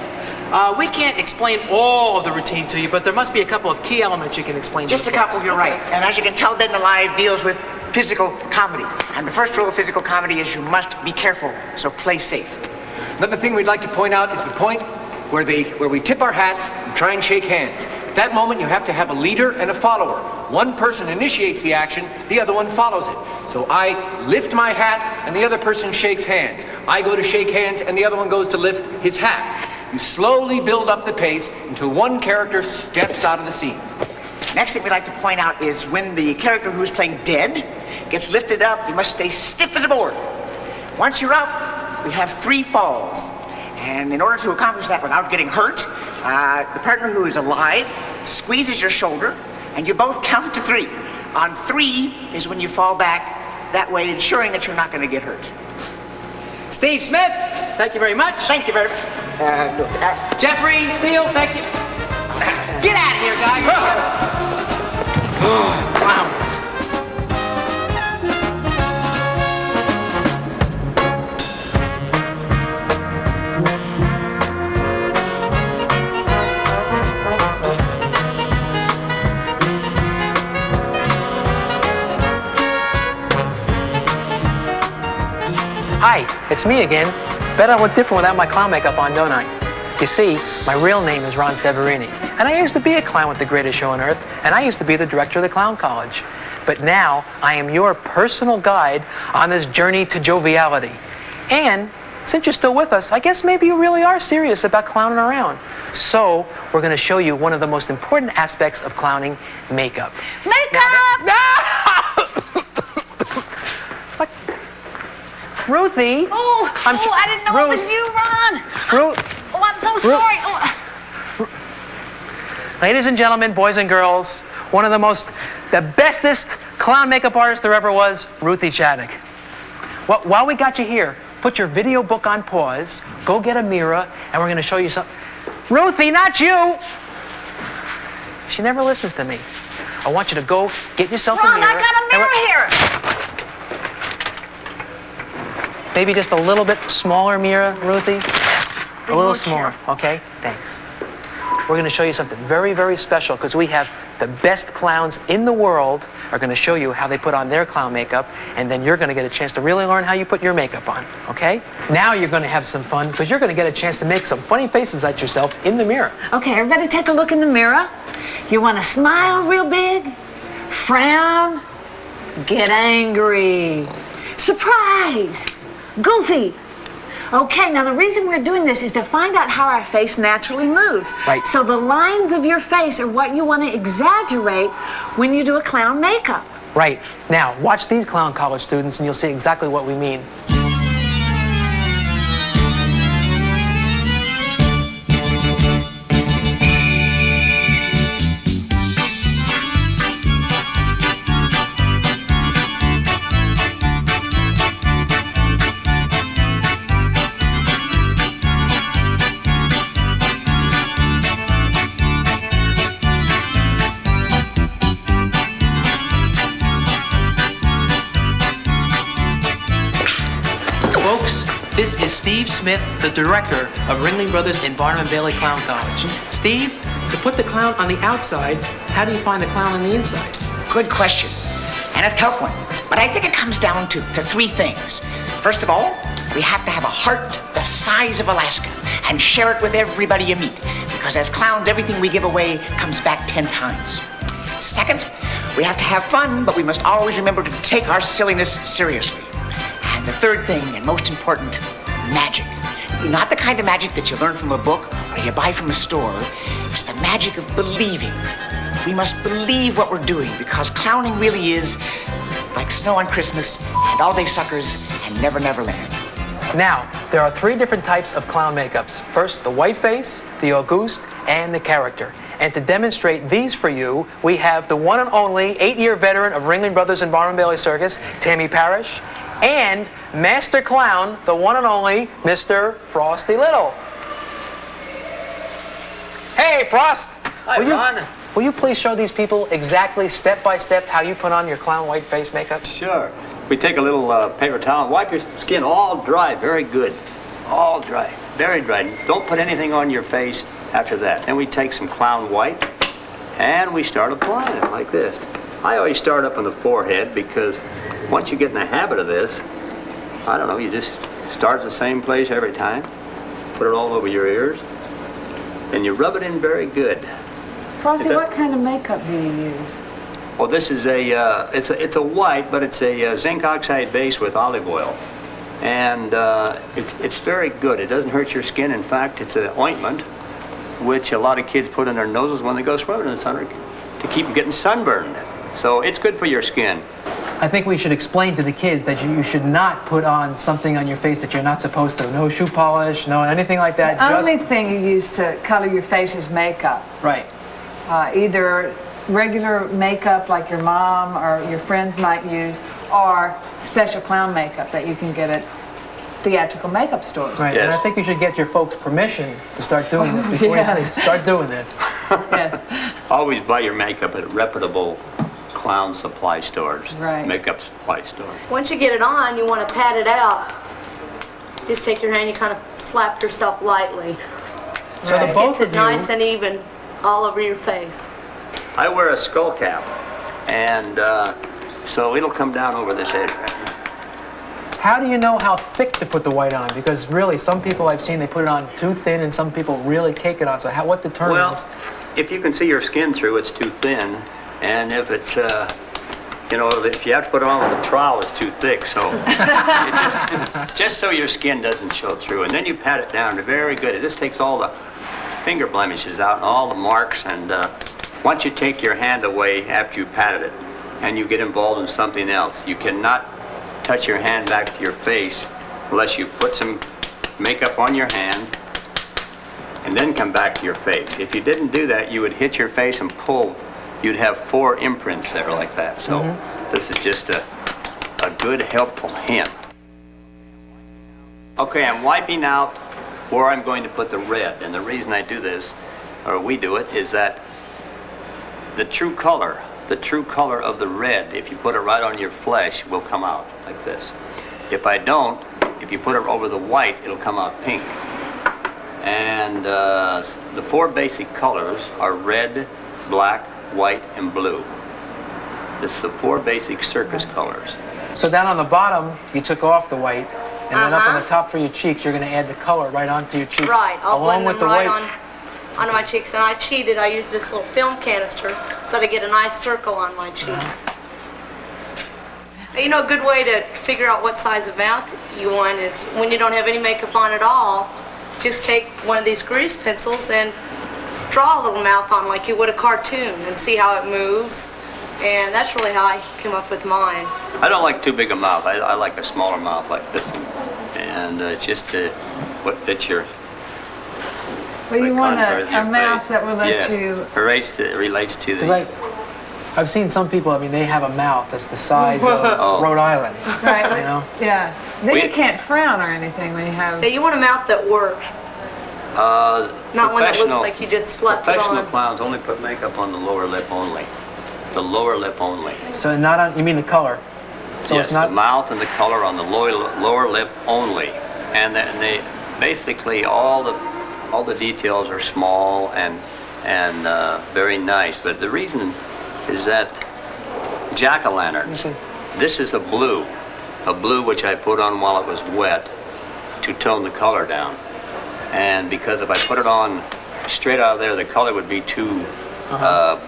We can't explain all of the routine to you, but there must be a couple of key elements you can explain to Just a couple, you're right. And as you can tell, Dead and Alive deals with physical comedy. And the first rule of physical comedy is you must be careful, so play safe. Another thing we'd like to point out is the point where we tip our hats and try and shake hands. At that moment, you have to have a leader and a follower. One person initiates the action, the other one follows it. So I lift my hat, and the other person shakes hands. I go to shake hands, and the other one goes to lift his hat. You slowly build up the pace until one character steps out of the scene. Next thing we'd like to point out is when the character who's playing Dead gets lifted up, you must stay stiff as a board. Once you're up, we have 3 falls. And in order to accomplish that without getting hurt, the partner who is alive squeezes your shoulder, and you both count to 3. On 3 is when you fall back, that way ensuring that you're not going to get hurt. Steve Smith, thank you very much. Thank you very much. Jeffrey Steele, thank you. Get out of here, guys. Clowns. Hi, it's me again. Bet I look different without my clown makeup on, don't I? You see, my real name is Ron Severini, and I used to be a clown with the greatest show on earth, and I used to be the director of the Clown College. But now, I am your personal guide on this journey to joviality. And since you're still with us, I guess maybe you really are serious about clowning around. So, we're going to show you one of the most important aspects of clowning, makeup. Makeup! What? Ruthie! I didn't know it was you, Ron. Ruth! Oh, I'm so sorry. Ladies and gentlemen, boys and girls, one of the bestest clown makeup artist there ever was, Ruthie Chaddock. Well, while we got you here, put your video book on pause, go get a mirror, and we're going to show you something. Ruthie, not you! She never listens to me. I want you to go get yourself Ron, a mirror. I got a mirror here. Maybe just a little bit smaller mirror, Ruthie. A little smaller, okay? Thanks. We're going to show you something very, very special because we have the best clowns in the world are going to show you how they put on their clown makeup, and then you're going to get a chance to really learn how you put your makeup on, okay? Now you're going to have some fun because you're going to get a chance to make some funny faces at yourself in the mirror. Okay, everybody take a look in the mirror. You want to smile real big, frown, get angry, surprise, goofy. Okay, now the reason we're doing this is to find out how our face naturally moves. Right. So the lines of your face are what you want to exaggerate when you do a clown makeup. Right. Now, watch these clown college students and you'll see exactly what we mean. Folks, this is Steve Smith, the director of Ringling Brothers and Barnum and Bailey Clown College. Steve, to put the clown on the outside, how do you find the clown on the inside? Good question, and a tough one. But I think it comes down to 3 things. First of all, we have to have a heart the size of Alaska and share it with everybody you meet. Because as clowns, everything we give away comes back 10 times. Second, we have to have fun, but we must always remember to take our silliness seriously. And the third thing, and most important, magic. Not the kind of magic that you learn from a book or you buy from a store. It's the magic of believing. We must believe what we're doing because clowning really is like snow on Christmas and all day suckers and Never Never Land. Now, there are 3 different types of clown makeups. First, the white face, the Auguste, and the character. And to demonstrate these for you, we have the one and only 8-year veteran of Ringling Brothers and Barnum Bailey Circus, Tammy Parrish, and Master Clown, the one and only Mr. Frosty Little. Hey, Frost! Hi, Ron. will you please show these people exactly step by step how you put on your clown white face makeup? Sure. We take a little paper towel and wipe your skin all dry, very good. All dry, very dry. Don't put anything on your face after that. Then we take some clown white and we start applying it like this. I always start up on the forehead because once you get in the habit of this, I don't know, you just start at the same place every time. Put it all over your ears and you rub it in very good. Frosty, what kind of makeup do you use? Well, this is it's a white, but it's a zinc oxide base with olive oil. And it's very good. It doesn't hurt your skin. In fact, it's an ointment which a lot of kids put in their noses when they go swimming in the sun to keep them getting sunburned. So it's good for your skin. I think we should explain to the kids that you should not put on something on your face that you're not supposed to. No shoe polish, no anything like that. The only thing you use to color your face is makeup. Right. Either regular makeup like your mom or your friends might use, or special clown makeup that you can get at theatrical makeup stores. Right, and I think you should get your folks' permission to start doing this before you start doing this. Yes. Always buy your makeup at reputable clown supply stores. Right. Makeup supply stores. Once you get it on, you want to pat it out. Just take your hand, you kind of slap yourself lightly. So It the both gets it of you, nice and even all over your face. I wear a skull cap, and so it'll come down over this edge. how do you know how thick to put the white on? Because really, some people I've seen, they put it on too thin, and some people really cake it on. So what determines? Well, if you can see your skin through, it's too thin, and if it's if you have to put it on with a trowel, it's too thick. So just so your skin doesn't show through, and then you pat it down very good. It just takes all the finger blemishes out and all the marks, and once you take your hand away after you patted it and you get involved in something else, you cannot touch your hand back to your face unless you put some makeup on your hand and then come back to your face. If you didn't do that, you would hit your face and pull. You'd have 4 imprints there like that. So this is just a good, helpful hint. Okay, I'm wiping out where I'm going to put the red. And the reason I do this, or we do it, is that the true color of the red, if you put it right on your flesh, will come out like this. If I don't, if you put it over the white, it'll come out pink. And the 4 basic colors are red, black, white, and blue. This is the 4 basic circus colors. So down on the bottom, you took off the white, and then up on the top for your cheeks, you're going to add the color right onto your cheeks. Right, I'll along blend with them the right white. onto my cheeks. And I cheated, I used this little film canister so that I get a nice circle on my cheeks. You know, a good way to figure out what size of mouth you want is when you don't have any makeup on at all, just take one of these grease pencils and draw a little mouth on like you would a cartoon and see how it moves. And that's really how I came up with mine. I don't like too big a mouth. I like a smaller mouth like this. And it's just what fits your... Well, you want contours of your a mouth face. that will let Yes, you... it relates to the... I've seen some people, I mean, they have a mouth that's the size of Rhode Island. Right, you know? yeah. Then you can't frown or anything when you have... Yeah, you want a mouth that works. Not one that looks like you just slapped it Professional on. clowns only put makeup on the lower lip only. The lower lip only. So not on, you mean the color? So yes, it's not... the mouth and the color on the lower lip only. And they basically all the details are small and very nice. But the reason is that jack-o'-lanterns, this is a blue which I put on while it was wet to tone the color down. And because if I put it on straight out of there, the color would be too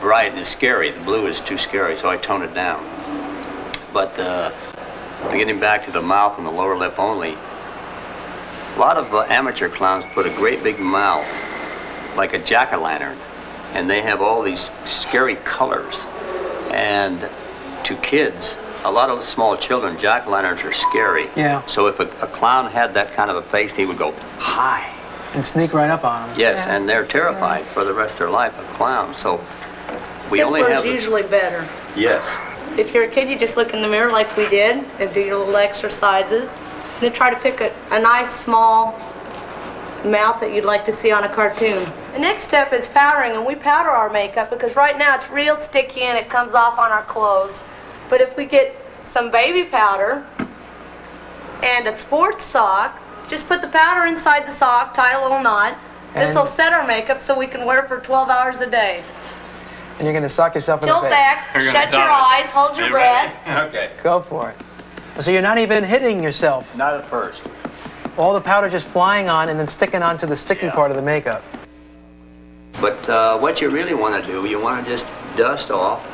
bright and scary. The blue is too scary, so I tone it down. But getting back to the mouth and the lower lip only, a lot of amateur clowns put a great big mouth, like a jack-o'-lantern, and they have all these scary colors. And to kids, a lot of small children, jack-o'-lanterns are scary. Yeah. So if a clown had that kind of a face, he would go, hi. And sneak right up on them. Yes, and they're terrified for the rest of their life of clowns. So we only Simpler have... is usually better. Yes. If you're a kid, you just look in the mirror like we did and do your little exercises. And then try to pick a nice, small mouth that you'd like to see on a cartoon. The next step is powdering, and we powder our makeup because right now it's real sticky and it comes off on our clothes. But if we get some baby powder and a sports sock, just put the powder inside the sock, tie a little knot. This will set our makeup so we can wear it for 12 hours a day. And you're going to sock yourself in the face. Tilt back, shut your eyes, hold your breath. Okay. Go for it. So you're not even hitting yourself. Not at first. All the powder just flying on and then sticking onto the sticky part of the makeup. But what you really want to do, you want to just dust off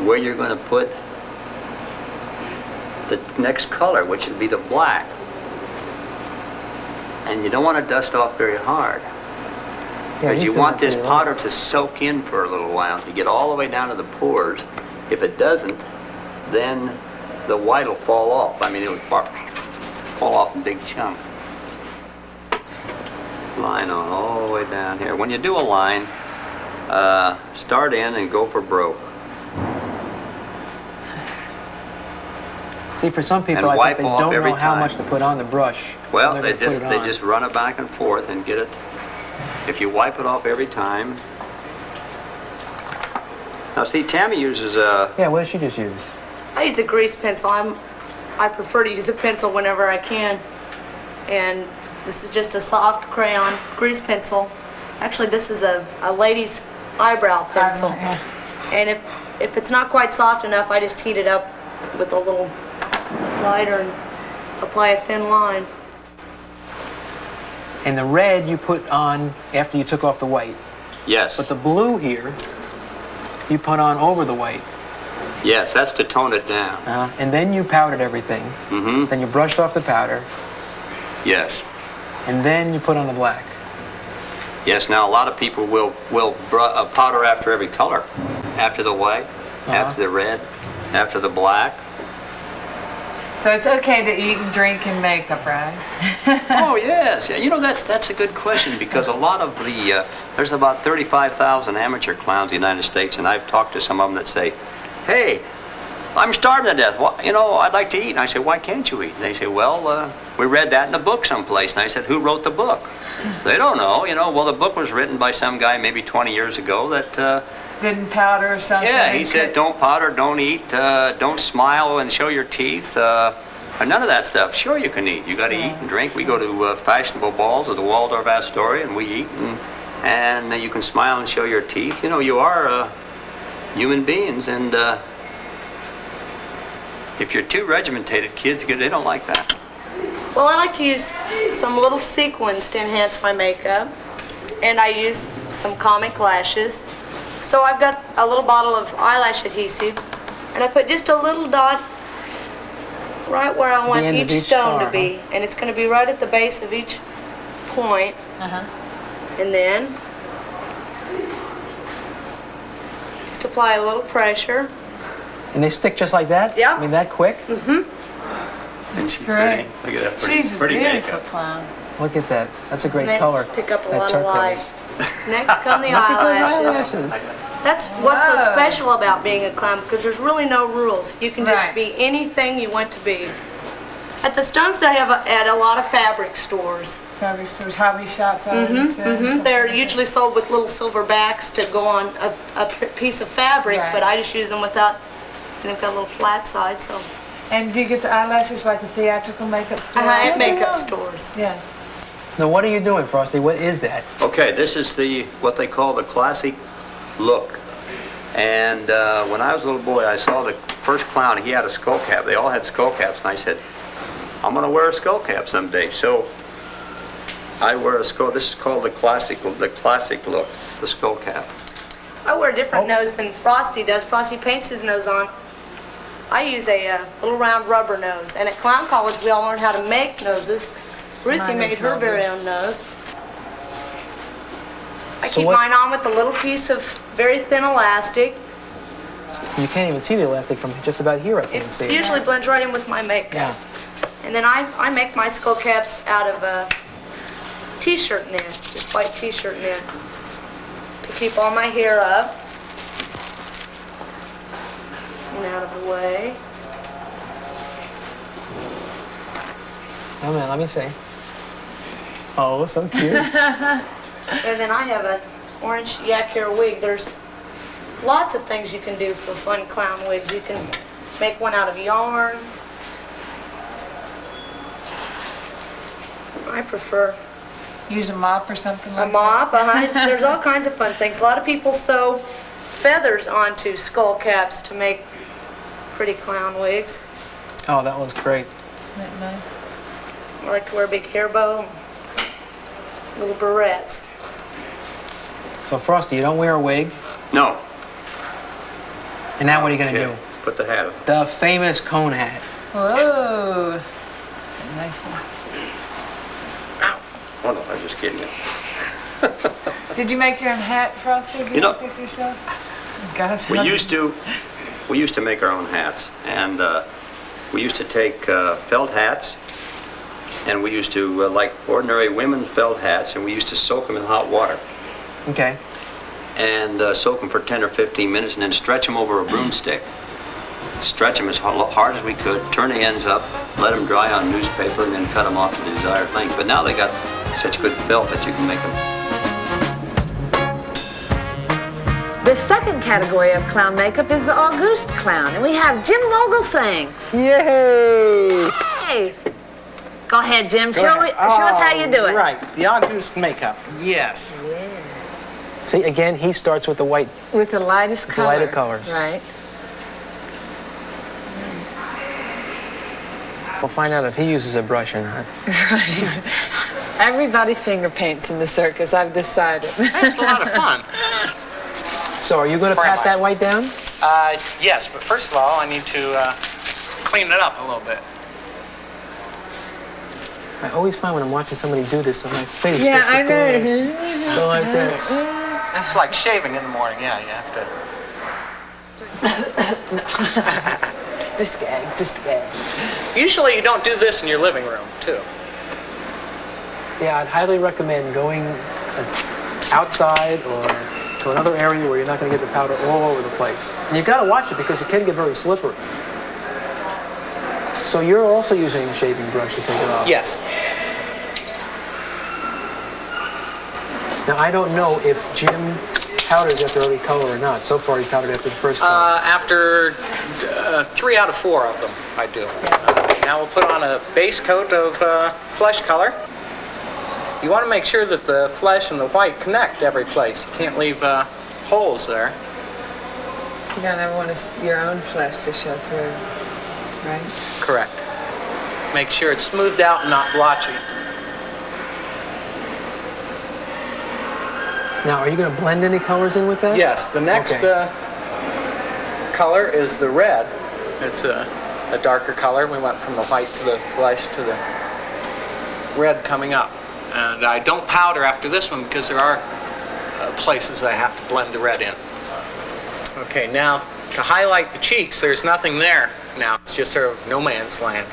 where you're going to put the next color, which would be the black. And you don't want to dust off very hard. Because you want this powder to soak in for a little while, to get all the way down to the pores. If it doesn't, then the white will fall off. I mean, it would fall off in big chunks. Line on all the way down here. When you do a line, start in and go for broke. See, for some people, And I think they wipe off don't every know how time. much to put on the brush. Well, when they they're gonna put it on. just run it back and forth and get it. If you wipe it off every time. Now, see, Tammy uses a. Yeah, what does she just use? I use a grease pencil. I prefer to use a pencil whenever I can. And this is just a soft crayon grease pencil. Actually, this is a lady's eyebrow pencil. And if it's not quite soft enough, I just heat it up with a little lighter and apply a thin line. And the red you put on after you took off the white. Yes. But the blue here, you put on over the white. Yes, that's to tone it down. And then you powdered everything. Mm-hmm. Then you brushed off the powder. Yes. And then you put on the black. Yes. Now, a lot of people will powder after every color. After the white, after the red, after the black. So it's okay to eat and drink and makeup, right? Oh, yes. Yeah, you know, that's a good question because a lot of the, there's about 35,000 amateur clowns in the United States, and I've talked to some of them that say, hey, I'm starving to death. Well, you know, I'd like to eat. And I say, why can't you eat? And they say, well, we read that in a book someplace. And I said, who wrote the book? They don't know, you know. Well, the book was written by some guy maybe 20 years ago that... didn't powder or something? Yeah, he said, don't powder, don't eat, don't smile and show your teeth, none of that stuff. Sure, you can eat. You got to eat and drink. We go to fashionable balls at the Waldorf Astoria, and we eat, and you can smile and show your teeth. You know, you are human beings, and if you're too regimented, kids, they don't like that. Well, I like to use some little sequins to enhance my makeup, and I use some comic lashes. So I've got a little bottle of eyelash adhesive, and I put just a little dot right where I want each stone to be. And it's going to be right at the base of each point. And then just apply a little pressure. And they stick just like that? Yeah. I mean, that quick? It's great. Look at that She's a pretty beautiful makeup. clown. Look at that. That's a great And then color. pick up a that lot of turquoise. light. Next come the eyelashes. That's what's so special about being a clown, because there's really no rules. You can just be anything you want to be. At the Stones, they have at a lot of fabric stores. Fabric stores, hobby shops, They're usually sold with little silver backs to go on a piece of fabric, but I just use them without, and they've got a little flat side, so. And do you get the eyelashes like the theatrical makeup stores? At makeup stores. Yeah. Now, what are you doing, Frosty? What is that? Okay, this is what they call the classic look. And when I was a little boy, I saw the first clown. He had a skull cap. They all had skull caps, and I said, I'm going to wear a skull cap someday. So I wear a skull. This is called the classic look, the skull cap. I wear a different nose than Frosty does. Frosty paints his nose on. I use a little round rubber nose. And at Clown College, we all learned how to make noses. Ruthie made her very own nose. I keep mine on with a little piece of very thin elastic. You can't even see the elastic from just about here. I can't see It it. usually blends right in with my makeup. Yeah. And then I make my skull caps out of t-shirt knit, just white t-shirt knit, to keep all my hair up and out of the way. Oh man, let me see. Oh, so cute. And then I have an orange yak hair wig. There's lots of things you can do for fun clown wigs. You can make one out of yarn. I prefer Use a mop or something a like mop. There's all kinds of fun things. A lot of people sew feathers onto skull caps to make pretty clown wigs. Oh, that was great. that. Isn't that nice? I like to wear a big hair bow, little barrettes. So, Frosty, you don't wear a wig? No. And now what are you going to Okay, do? Put the hat on. The famous cone hat. Whoa. Nice one. Oh no, I'm just kidding you. Did you make your own hat, Frosty? Did you know, make this yourself? Gosh. We used to make our own hats, and we used to take felt hats, and we used to like ordinary women's felt hats, and we used to soak them in hot water. Okay. And soak them for 10 or 15 minutes, and then stretch them over a broomstick. Stretch them as hard as we could, turn the ends up, let them dry on newspaper, and then cut them off to the desired length. But now they got such good felt that you can make them. The second category of clown makeup is the August clown, and we have Jim Vogelsang. Yay! Hey! Go ahead, Jim. Show us how you do it. Right, the August makeup. Yes. See, again, he starts with the white. With the lightest color. lighter colors. Right. We'll find out if he uses a brush or not. Right. Everybody finger paints in the circus, I've decided. It's a lot of fun. So, are you going to pat that white down? Yes, but first of all, I need to clean it up a little bit. I always find when I'm watching somebody do this on my face. Yeah, I just know. go like this. It's like shaving in the morning. Yeah, you have to. Just gag, just gag. Usually you don't do this in your living room, too. Yeah, I'd highly recommend going outside or to another area where you're not going to get the powder all over the place. And you've got to watch it because it can get very slippery. So you're also using a shaving brush to take it off? Yes. Now, I don't know if Jim powders after every color or not. So far, he powdered after the first color. After 3 out of 4 of them, I do. Now we'll put on a base coat of flesh color. You want to make sure that the flesh and the white connect every place. You can't leave holes there. You don't ever want your own flesh to show through, right? Correct. Make sure it's smoothed out and not blotchy. Now, are you going to blend any colors in with that? Yes, the next color is the red. It's a darker color. We went from the white to the flesh to the red coming up. And I don't powder after this one because there are places I have to blend the red in. Okay, now to highlight the cheeks, there's nothing there now. It's just sort of no man's land.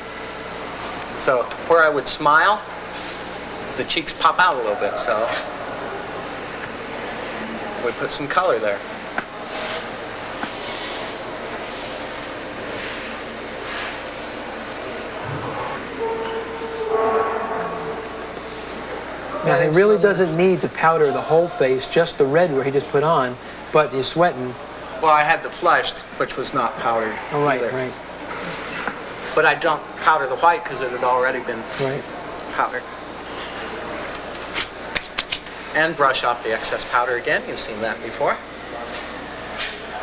So where I would smile, the cheeks pop out a little bit, so we put some color there. Now, he really doesn't need to powder the whole face, just the red where he just put on, but you're sweating. Well, I had the flesh, which was not powdered. Oh, right, either. right. But I don't powder the white because it had already been powdered. And brush off the excess powder again. You've seen that before.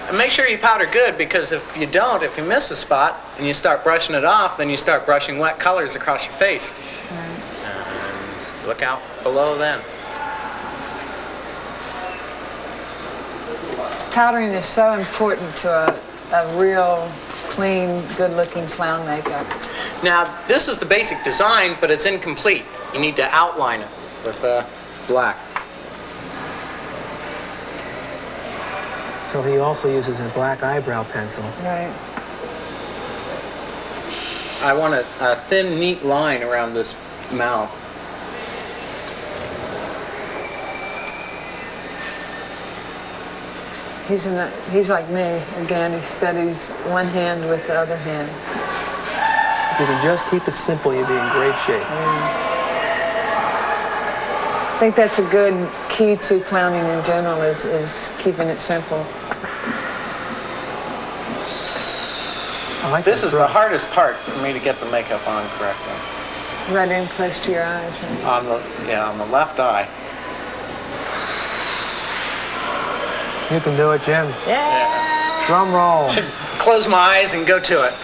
And make sure you powder good, because if you don't, if you miss a spot and you start brushing it off, then you start brushing wet colors across your face. And look out below then. Powdering is so important to a real clean, good-looking clown makeup. Now, this is the basic design, but it's incomplete. You need to outline it with black. So he also uses a black eyebrow pencil. Right. I want a thin, neat line around this mouth. He's like me. Again, he steadies one hand with the other hand. If you can just keep it simple, you'll be in great shape. think that's a good key to clowning in general is keeping it simple. This is the hardest part for me to get the makeup on correctly. Right in close to your eyes, right? On the left eye. You can do it, Jim. Yeah. Drum roll. Should close my eyes and go to it.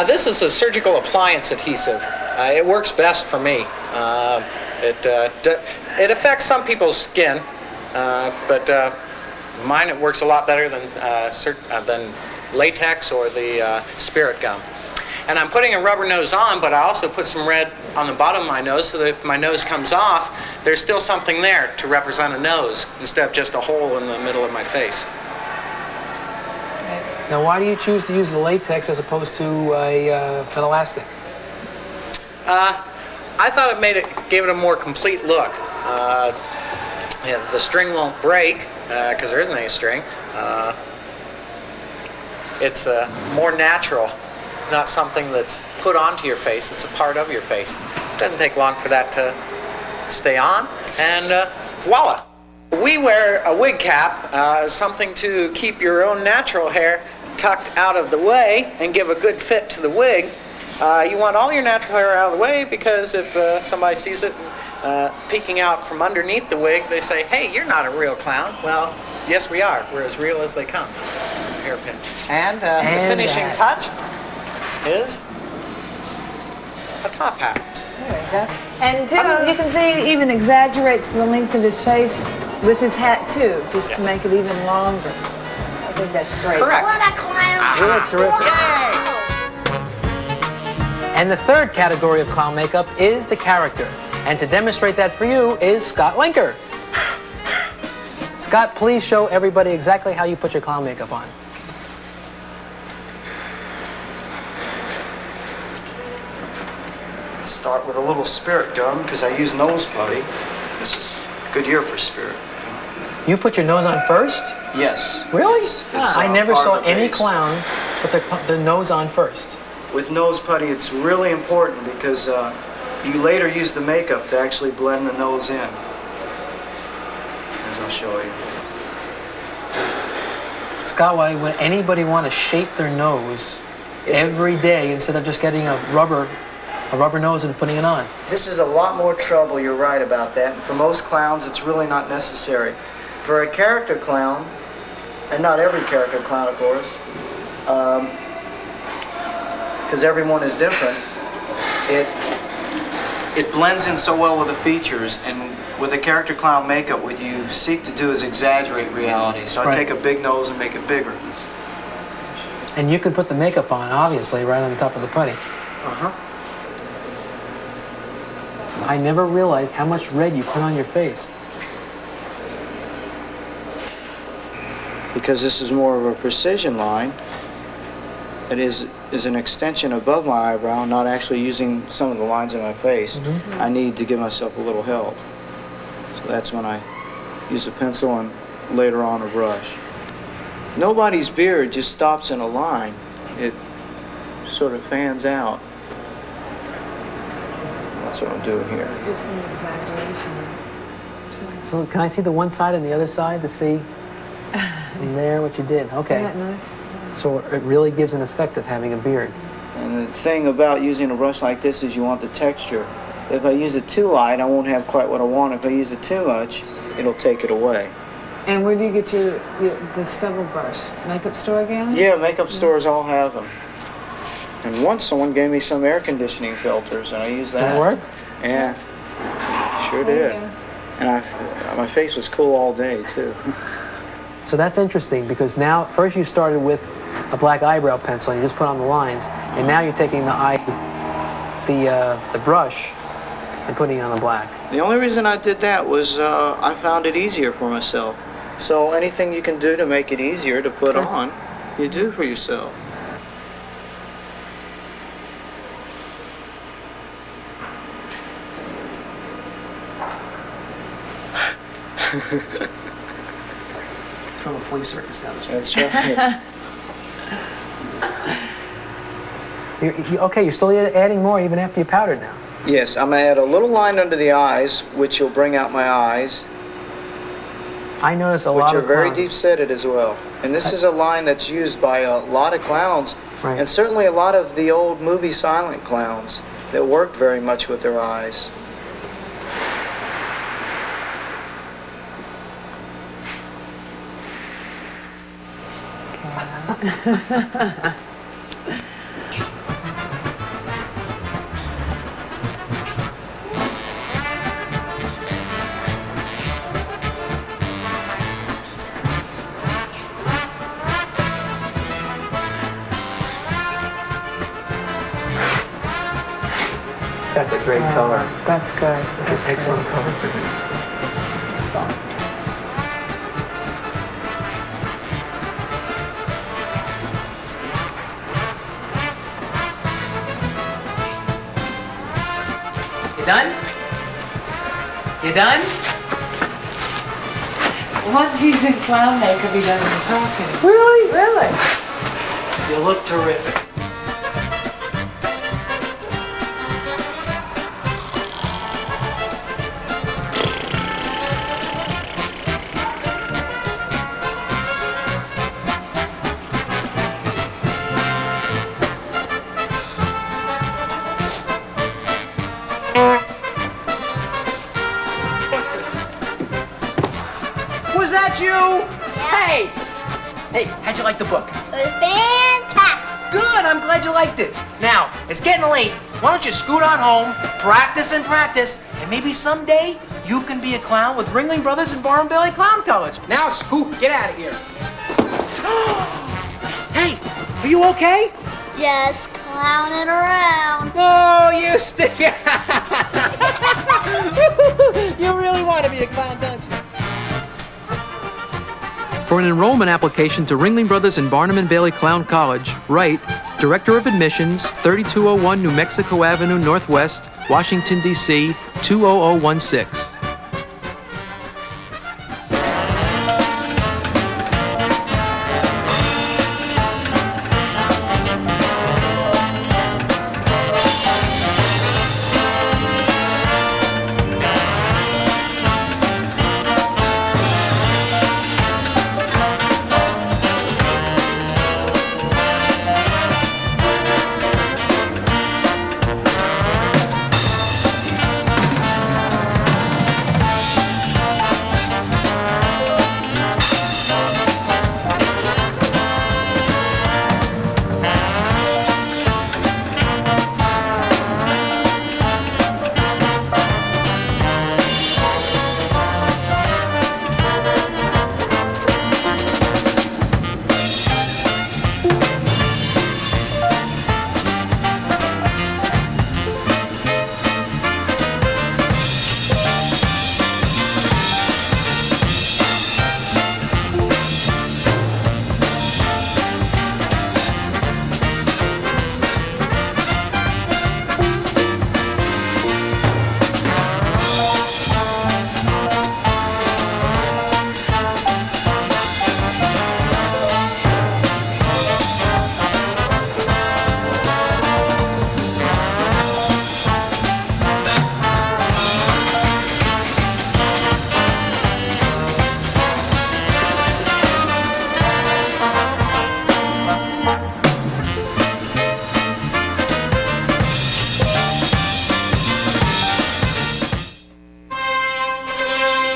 This is a surgical appliance adhesive. It works best for me. It affects some people's skin, but mine it works a lot better than latex or the spirit gum. And I'm putting a rubber nose on, but I also put some red on the bottom of my nose so that if my nose comes off, there's still something there to represent a nose instead of just a hole in the middle of my face. Now, why do you choose to use the latex as opposed to an elastic? I thought it gave it a more complete look. The string won't break because there isn't any string. It's more natural, not something that's put onto your face. It's a part of your face. It doesn't take long for that to stay on, and voila. We wear a wig cap, something to keep your own natural hair tucked out of the way and give a good fit to the wig. You want all your natural hair out of the way because if somebody sees it peeking out from underneath the wig, they say, hey, you're not a real clown. Well, yes, we are. We're as real as they come. It's a hairpin. And the finishing touch is a top hat. There you go. And Jim, you can see he even exaggerates the length of his face with his hat too, just to make it even longer. I think that's great. Correct. What a clown! You look terrific. And the third category of clown makeup is the character. And to demonstrate that for you is Scott Linker. Scott, please show everybody exactly how you put your clown makeup on. Start with a little spirit gum because I use nose putty. This is a good year for spirit. You put your nose on first? Yes. Really? It's, I never part saw of the any base. clown put their nose on first. With nose putty, it's really important because you later use the makeup to actually blend the nose in. As I'll show you. Scott, why would anybody want to shape their nose every day instead of just getting a rubber nose and putting it on? This is a lot more trouble, you're right about that. And for most clowns, it's really not necessary. For a character clown, and not every character clown, of course, because everyone is different, it blends in so well with the features, and with a character clown makeup, what you seek to do is exaggerate reality. So I take a big nose and make it bigger. And you can put the makeup on, obviously, right on top of the putty. Uh-huh. I never realized how much red you put on your face. Because this is more of a precision line. It is an extension above my eyebrow, not actually using some of the lines in my face. I need to give myself a little help. So that's when I use a pencil and later on a brush. Nobody's beard just stops in a line. It sort of fans out. That's what I'm doing here. It's just an exaggeration. So can I see the one side and the other side to see in there what you did? Okay. Isn't that nice? So it really gives an effect of having a beard. And the thing about using a brush like this is you want the texture. If I use it too light, I won't have quite what I want. If I use it too much, it'll take it away. And where do you get the stubble brush? Makeup store again? Yeah, makeup stores all have them. And once someone gave me some air conditioning filters, and I used that. Did it work? Yeah, sure did. And my face was cool all day, too. So that's interesting because now, first you started with a black eyebrow pencil and you just put on the lines, and now you're taking the brush and putting it on the black. The only reason I did that was I found it easier for myself. So anything you can do to make it easier to put on, you do for yourself. From a flea circus down the street. That's right. Okay, you're still adding more even after you powdered now. Yes, I'm gonna add a little line under the eyes, which will bring out my eyes. I notice a which lot are of very clowns. deep-setted as well. And this is a line that's used by a lot of clowns, Right. and certainly a lot of the old movie silent clowns that worked very much with their eyes. That's a great color. That's good. That's an excellent color. You done? You done? Once he's in clown makeup, he doesn't talk anymore. Really? Really? You look terrific. Was that you? Hey! Hey, how'd you like the book? Fantastic. Good, I'm glad you liked it. Now, it's getting late. Why don't you scoot on home, practice and practice, and maybe someday you can be a clown with Ringling Brothers and Barnum Bailey Clown College. Now, Scoop, get out of here. Hey, are you okay? Just clowning around. Oh, you stick it. You really want to be a clown, don't you? For an enrollment application to Ringling Brothers and Barnum and Bailey Clown College, write Director of Admissions, 3201 New Mexico Avenue Northwest, Washington, D.C., 20016.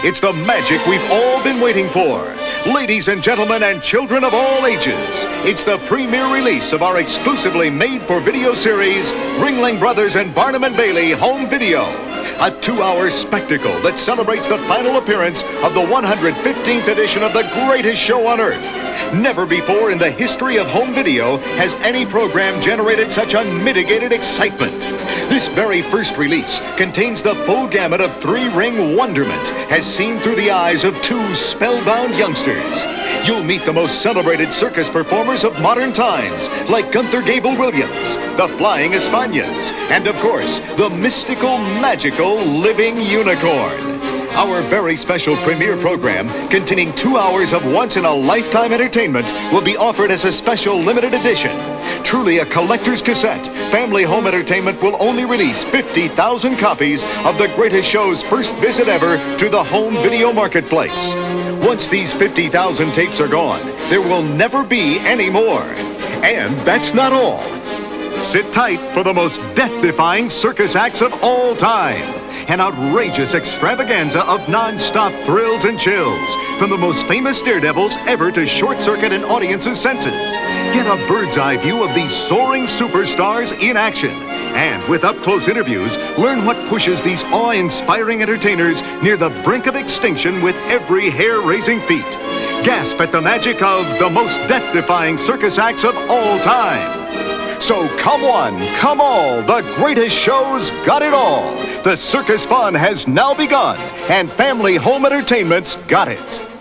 It's the magic we've all been waiting for. Ladies and gentlemen and children of all ages, it's the premiere release of our exclusively made-for-video series, Ringling Brothers and Barnum and Bailey Home Video. A 2-hour spectacle that celebrates the final appearance of the 115th edition of the greatest show on earth. Never before in the history of home video has any program generated such unmitigated excitement. This very first release contains the full gamut of three-ring wonderment as seen through the eyes of two spellbound youngsters. You'll meet the most celebrated circus performers of modern times, like Gunther Gable-Williams, the Flying Españas, and of course, the mystical, magical Living Unicorn. Our very special premiere program, containing 2 hours of once-in-a-lifetime entertainment, will be offered as a special limited edition. truly a collector's cassette, Family Home Entertainment will only release 50,000 copies of The Greatest Show's first visit ever to the home video marketplace. Once these 50,000 tapes are gone, there will never be any more. And that's not all. Sit tight for the most death-defying circus acts of all time. An outrageous extravaganza of non-stop thrills and chills, from the most famous daredevils ever to short-circuit an audience's senses. Get a bird's-eye view of these soaring superstars in action. And with up-close interviews, learn what pushes these awe-inspiring entertainers near the brink of extinction with every hair-raising feat. Gasp at the magic of the most death-defying circus acts of all time. So come one, come all, the greatest show's got it all. The circus fun has now begun, and Family Home Entertainment's got it.